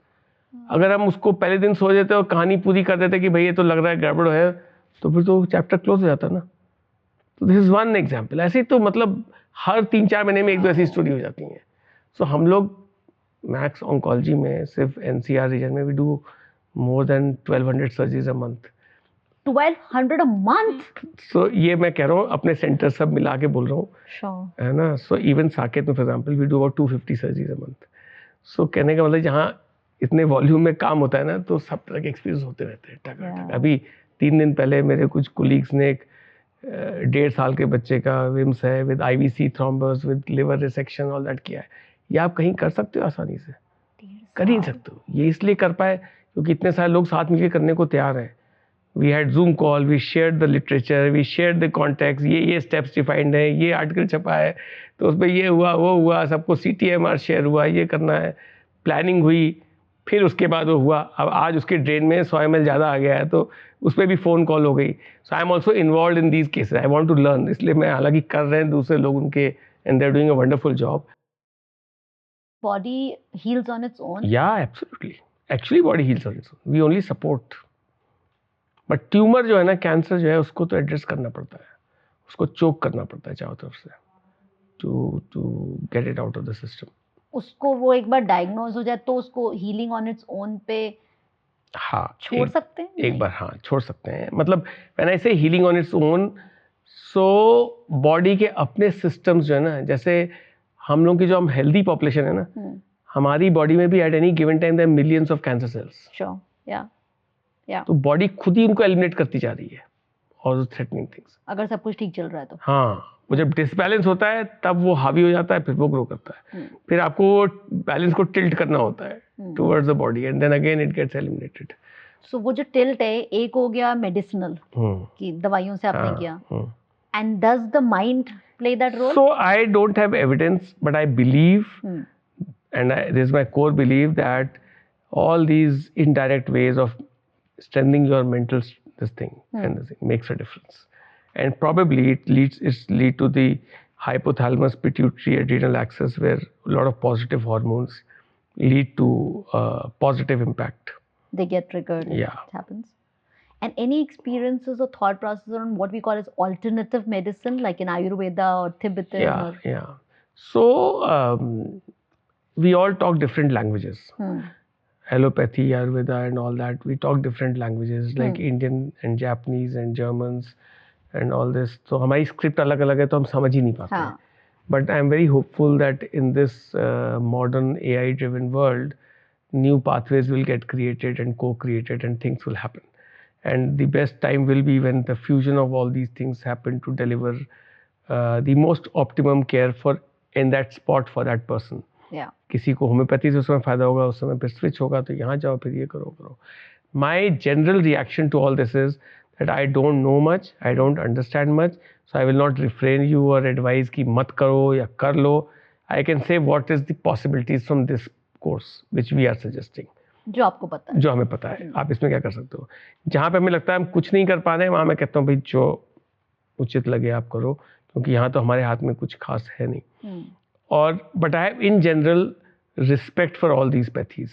अगर हम उसको पहले दिन सो जाते और कहानी पूरी कर देते कि भाई ये तो लग रहा है गड़बड़ है, तो फिर तो चैप्टर क्लोज हो जाता ना। तो दिस इज वन एग्जाम्पल। ऐसे तो मतलब हर 3-4 महीने में 1-2 ऐसी स्टोरी हो जाती हैं। सो हम लोग मैक्स ऑन्कोलॉजी में सिर्फ एनसीआर रीजन में we do more than 1200 surgeries a month. 1200 a month? So ये मैं कह रहा हूँ अपने सेंटर सब मिला के बोल रहा हूँ, है ना। सो इवन साकेत में for example we do about 250 surgeries a month. So कहने का मतलब जहाँ इतने वॉल्यूम में काम होता है ना, तो सब तरह के एक्सपीरियंस होते रहते हैं टका टका। Yeah. अभी 3 दिन पहले मेरे कुछ कुलीग्स ने एक 1.5 साल के बच्चे का विम्स है with IVC thrombus with liver resection all that किया है। ये आप कहीं कर सकते हो आसानी से? कर ही नहीं सकते हो। ये इसलिए कर पाए क्योंकि इतने सारे लोग साथ मिलकर करने को तैयार हैं। We had Zoom call, we shared the literature, we shared the contacts, ये स्टेप्स डिफाइंड है, ये आर्टिकल छपा है, तो उसमें ये हुआ वो हुआ, सबको CTMR शेयर हुआ, ये करना है, प्लानिंग हुई, फिर उसके बाद वो हुआ। अब आज उसके ड्रेन में 100 ml ज़्यादा आ गया है, तो उस पर भी फ़ोन कॉल हो गई। So I am also involve in these cases, I want to learn. इसलिए मैं, हालांकि कर रहे हैं दूसरे लोग उनके, and they are doing a wonderful job. Body heals on its own. Yeah absolutely, actually body heals on its own, we only support. But tumour जो है ना, कैंसर जो है, उसको तो एड्रेस करना पड़ता है, उसको चोक करना पड़ता है चारों तरफ से to get it out of the system. उसको वो एक बार डायग्नोज हो जाए तो उसको हीलिंग ऑन इट्स ओन पे हाँ, छोड़ सकते हैं? एक बार हाँ छोड़ सकते हैं। मतलब व्हेन आई से healing on its own, so body के अपने सिस्टम्स जो है ना, जैसे हम लोग की जो हम हेल्दी पॉपुलेशन है ना, हमारी बॉडी में भी at any given time there millions of cancer cells. Sure, या तो बॉडी खुद ही उनको एलिमिनेट करती जा रही है और थ्रेटनिंग थिंग्स। अगर सब कुछ ठीक चल रहा है तो। हाँ, वो जब डिसबैलेंस होता है तब वो हावी हो जाता है, फिर वो ग्रो करता है। फिर आपको बैलेंस को टिल्ट करना होता है towards the body, and then again it gets eliminated. So वो जो टिल्ट है, एक हो गया मेडिसिनल की दवाइयों से आपने किया, and does the mind play that role? So I don't have evidence, but I believe, and this is my core belief, that all these indirect ways of strengthening your mental this thing and this thing makes a difference, and probably it lead to the hypothalamus pituitary adrenal axis, where a lot of positive hormones lead to positive impact. They get triggered. Yeah. It happens. And any experiences or thought process on what we call as alternative medicine, like in Ayurveda or Tibetan? Yeah. So we all talk different languages. Allopathy, Ayurveda and all that, we talk different languages, like Indian and Japanese and Germans and all this. So हमारी script अलग अलग है, तो हम समझ ही नहीं पाते हैं. But I am very hopeful that in this modern AI driven world, new pathways will get created and co-created, and things will happen. And the best time will be when the fusion of all these things happen to deliver the most optimum care for in that spot for that person. Yeah. किसी को homeopathy से उस समय फायदा होगा, उस समय फिर स्विच होगा, तो यहाँ जाओ, फिर ये करो. My general reaction to all this is that I don't know much, I don't understand much, so I will not refrain you or advise कि मत करो या कर लो. I can say what is the possibilities from this course which we are suggesting. जो आपको पता है, जो हमें पता है, आप इसमें क्या कर सकते हो. जहाँ पे हमें लगता है हम कुछ नहीं कर पा रहे हैं, वहाँ मैं कहता हूँ भाई जो उचित लगे आप करो, क्योंकि यहाँ तो हमारे हाथ में कुछ खास है नहीं. और but I have in general respect for all these pathies,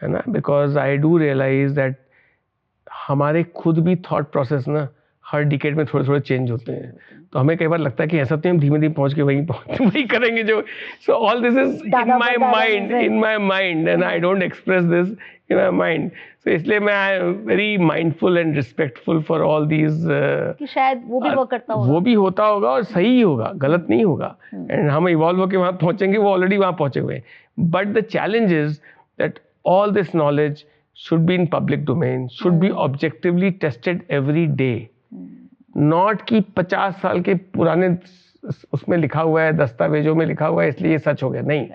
है ना, because I do realise that हमारे खुद भी थॉट प्रोसेस ना हर डिकेड में थोड़े थोड़े चेंज होते हैं. तो हमें कई बार लगता है कि ऐसा तो हम धीमे धीमे पहुंच के वही करेंगे जो. So all this is in my mind and I don't express this in my mind. So इसलिए मैं I am very mindful and respectful for all these. कि शायद वो भी वर्क करता होगा, वो भी होता होगा और सही ही होगा, गलत नहीं होगा. एंड हम इवॉल्व होकर वहाँ पहुंचेंगे, वो ऑलरेडी वहाँ पहुंचे हुए हैं. But the challenge is that all this knowledge should be in public domain, should be objectively tested every day. Not कि 50 साल के पुराने उसमें लिखा हुआ है, दस्तावेजों में लिखा हुआ है, इसलिए ये सच हो गया. नहीं,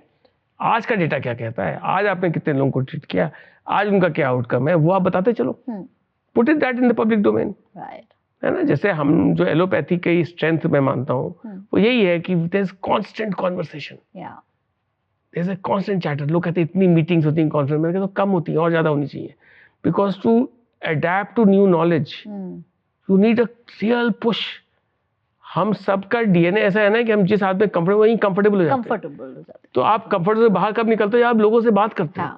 आज का डेटा क्या कहता है, आज आपने कितने लोगों को ट्रीट किया, आज उनका क्या आउटकम है, वो आप बताते चलो. Put it that in the public domain, है ना. जैसे हम जो एलोपैथी की स्ट्रेंथ मैं मानता हूँ, वो यही है कि there is constant conversation, there is a constant chatter. लोग कहते हैं इतनी मीटिंग्स होती हैं कॉन्फ्रेंस में, तो कम होती हैं और ज्यादा होनी चाहिए. Because to adapt to new knowledge you need a real push. हम सबका डीएनए ऐसा है ना कि हम जिस हाथ में कंफर्टेबल, वहीं कंफर्टेबल हो जाते हैं. तो आप कंफर्ट से बाहर कब निकलते हो, आप लोगों से बात करते हो.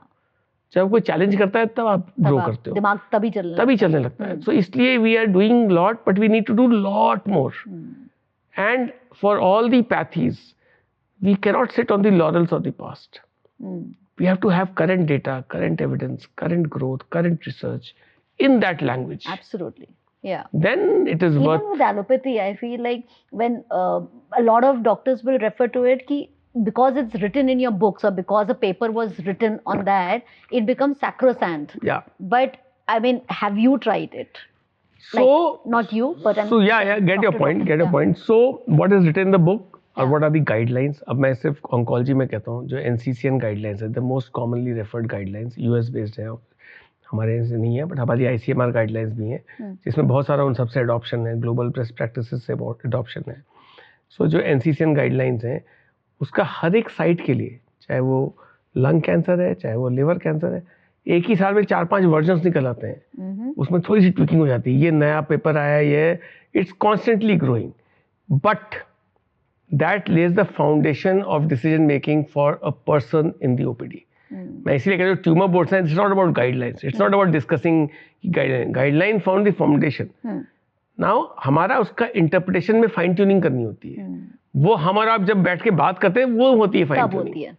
जब कोई चैलेंज करता है तब आप ग्रो करते हो, दिमाग तभी चलने लगता है. सो इसलिए we are doing lot, but we need to do lot more. And for all the pathies we cannot sit on the laurels of the past. We have to have current data, current evidence, current growth, current research in that language. Absolutely. Yeah. Then it is even with allopathy, I feel like when a lot of doctors will refer to it कि because it's written in your books or because a paper was written on that, it becomes sacrosanct. Yeah. But I mean, have you tried it? So Not you, but I'm so yeah, get your point, get your point. So what is written in the book or what are the guidelines? अब मैं सिर्फ oncology में कहता हूँ, जो NCCN guidelines है, the most commonly referred guidelines, US based है, हमारे यहाँ से नहीं है, बट हमारी ICMR guidelines भी हैं, जिसमें बहुत सारा उन सबसे adoption है, global best practices से adoption है. So जो NCCN guidelines हैं, उसका हर एक साइट के लिए, चाहे वो लंग कैंसर है, चाहे वो लिवर कैंसर है, एक ही साल में 4-5 वर्जन्स निकल आते हैं. उसमें थोड़ी सी ट्विकिंग हो जाती है, ये नया पेपर आया, ये it's constantly growing, but that Lay's the foundation of decision making for a person in the OPD. मैं इसीलिए कहता हूँ ट्यूमर बोर्ड्स हैं, it's not about guidelines, it's not about discussing guideline found the foundation. Now हमारा उसका interpretation में fine tuning करनी होती है. वो हमारा आप जब बैठ के बात करते हैं वो होती है फाइन ट्यूनिंग.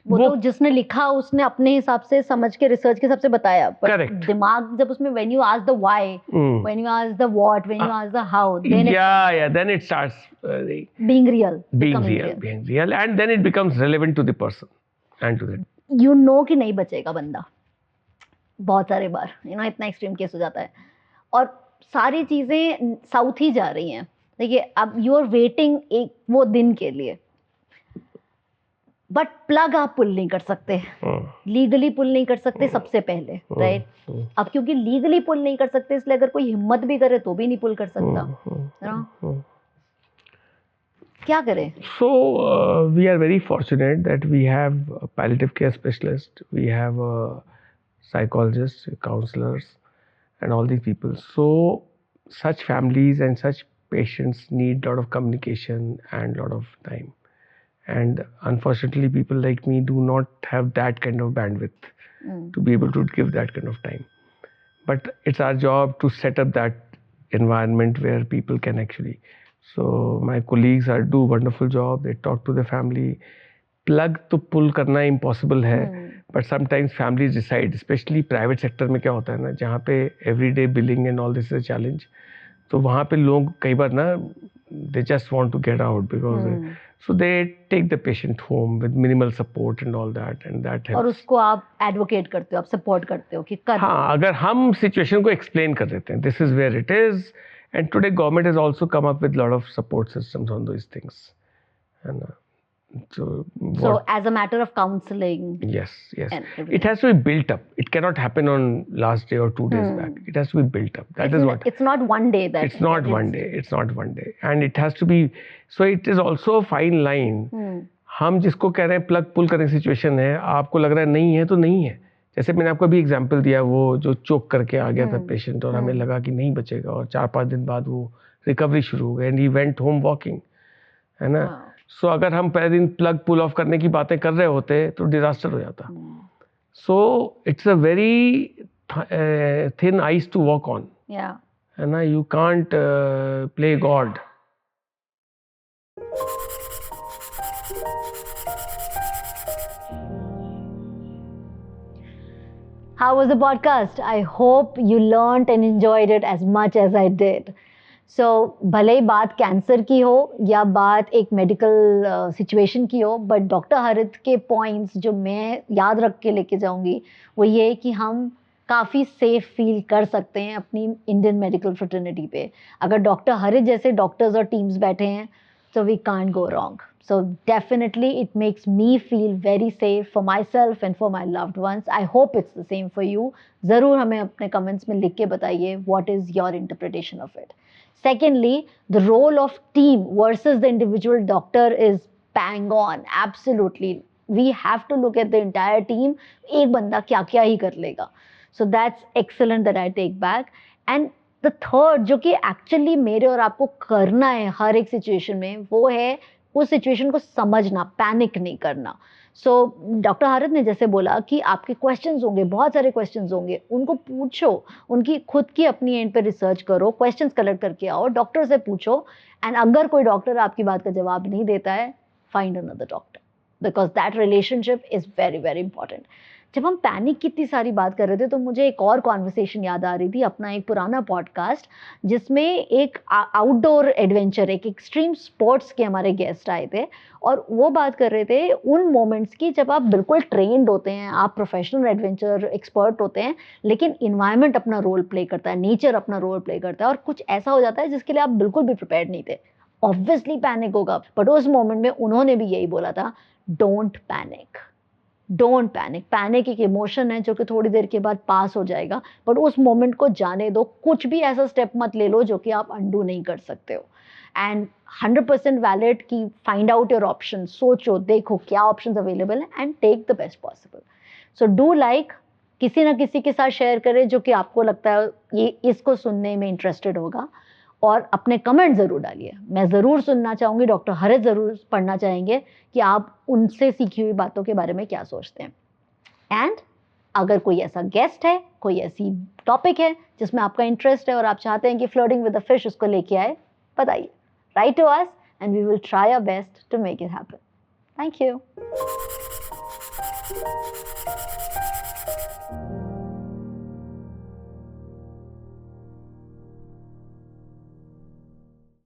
वो तो जिसने लिखा उसने अपने हिसाब से समझ के रिसर्च के हिसाब से बताया. Correct. दिमाग जब उसमें when you ask the why, when you ask the what, when you ask the how, then then it starts being real, being real, and then it becomes relevant to the person and to the. You know कि नहीं बचेगा बंदा बहुत सारे बार, इतना extreme case हो जाता है और सारी चीजें साउथ ही जा रही हैं. देखिए अब यू आर वेटिंग एक वो दिन के लिए, बट प्लग आप पुल नहीं कर सकते, लीगली पुल नहीं कर सकते सबसे पहले, राइट? अब क्योंकि लीगली पुल नहीं कर सकते इसलिए अगर कोई हिम्मत भी करे तो भी नहीं पुल कर सकता. क्या करें? So we are very fortunate that we have a palliative care specialist, we have psychologists, counselors, and all these people. So such families and such patients need a lot of communication and a lot of time. And unfortunately, people like me do not have that kind of bandwidth to be able to give that kind of time. But it's our job to set up that environment where people can actually. So my colleagues do a wonderful job. They talk to the family. Plug to pull करना impossible है, but sometimes families decide, especially private sector में क्या होता है ना, जहाँ पे everyday billing and all this is a challenge. तो वहाँ पे लोग कई बार ना they just want to get out because so they take the patient home with minimal support and all that, and that helps. और उसको आप advocate करते हो, आप support करते हो कि कर. हाँ, अगर हम situation को explain कर देते हैं, this is where it is, and today government has also come up with a lot of support systems on those things, and so as a matter of counseling, yes, it has to be built up. It cannot happen on last day or 2 days back. It has to be built up. That is what. It's not one day. It's not one day. It's not one day, and it has to be. So it is also a fine line. हम जिसको कह रहे हैं plug पुल करने की situation है, आपको लग रहा है नहीं है तो नहीं है. जैसे मैंने आपको अभी एग्जांपल दिया, वो जो चोक करके आ गया था पेशेंट और हमें लगा कि नहीं बचेगा और 4-5 दिन बाद वो रिकवरी शुरू हो गई and he went home walking, है ना. सो अगर हम पहले दिन प्लग पुल ऑफ करने की बातें कर रहे होते तो डिजास्टर हो जाता. So it's a very thin ice to walk on, है ना. You can't play God. How was the podcast? I hope you learned and enjoyed it as much as I did. So भले ही बात cancer की हो या बात एक medical situation की हो, बट डॉक्टर हरित के पॉइंट्स जो मैं याद रख के लेके जाऊंगी वो ये कि हम काफ़ी सेफ फील कर सकते हैं अपनी इंडियन मेडिकल फ्रेटर्निटी पे. अगर डॉक्टर हरित जैसे डॉक्टर्स और टीम्स बैठे हैं so we can't go wrong. So definitely it makes me feel very safe for myself and for my loved ones. I hope it's the same for you. ज़रूर हमें अपने comments में लिख के बताइए what is your interpretation of it. Secondly, the role of team versus the individual doctor is bang on. Absolutely. We have to look at the entire team. एक बंदा क्या क्या ही कर लेगा. So that's excellent that I take back. And the third जो कि actually मेरे और आपको करना है हर एक सिचुएशन में, वो है उस सिचुएशन को समझना, पैनिक नहीं करना. सो डॉक्टर हरित ने जैसे बोला कि आपके क्वेश्चंस होंगे, बहुत सारे क्वेश्चंस होंगे, उनको पूछो, उनकी खुद की अपनी एंड पे रिसर्च करो, क्वेश्चंस कलेक्ट करके आओ, डॉक्टर से पूछो, एंड अगर कोई डॉक्टर आपकी बात का जवाब नहीं देता है, find another doctor, because that relationship is very very important. जब हम पैनिक की इतनी सारी बात कर रहे थे तो मुझे एक और कॉन्वर्सेशन याद आ रही थी, अपना एक पुराना पॉडकास्ट जिसमें एक आउटडोर एडवेंचर, एक एक्सट्रीम स्पोर्ट्स के हमारे गेस्ट आए थे और वो बात कर रहे थे उन मोमेंट्स की जब आप बिल्कुल ट्रेंड होते हैं, आप प्रोफेशनल एडवेंचर एक्सपर्ट होते हैं, लेकिन इन्वायरमेंट अपना रोल प्ले करता है, नेचर अपना रोल प्ले करता है और कुछ ऐसा हो जाता है जिसके लिए आप बिल्कुल भी प्रिपेयर्ड नहीं थे। ऑब्वियसली पैनिक होगा, बट उस मोमेंट में उन्होंने भी यही बोला था, don't panic, don't panic. Panic एक इमोशन है जो कि थोड़ी देर के बाद पास हो जाएगा, बट उस मोमेंट को जाने दो, कुछ भी ऐसा स्टेप मत ले लो जो कि आप अंडू नहीं कर सकते हो। एंड 100% वैलिड कि फाइंड आउट योर ऑप्शन, सोचो, देखो क्या ऑप्शंस अवेलेबल हैं and take the best possible. So do like, किसी ना किसी के साथ शेयर करें जो कि आपको लगता है ये इसको सुनने में इंटरेस्टेड होगा, और अपने कमेंट ज़रूर डालिए। मैं ज़रूर सुनना चाहूँगी, डॉक्टर हरित ज़रूर पढ़ना चाहेंगे कि आप उनसे सीखी हुई बातों के बारे में क्या सोचते हैं। एंड अगर कोई ऐसा गेस्ट है, कोई ऐसी टॉपिक है जिसमें आपका इंटरेस्ट है और आप चाहते हैं कि फ्लर्टिंग विद द फिश उसको लेके आए, बताइए, write to us and we will try our best to make it happen. Thank you.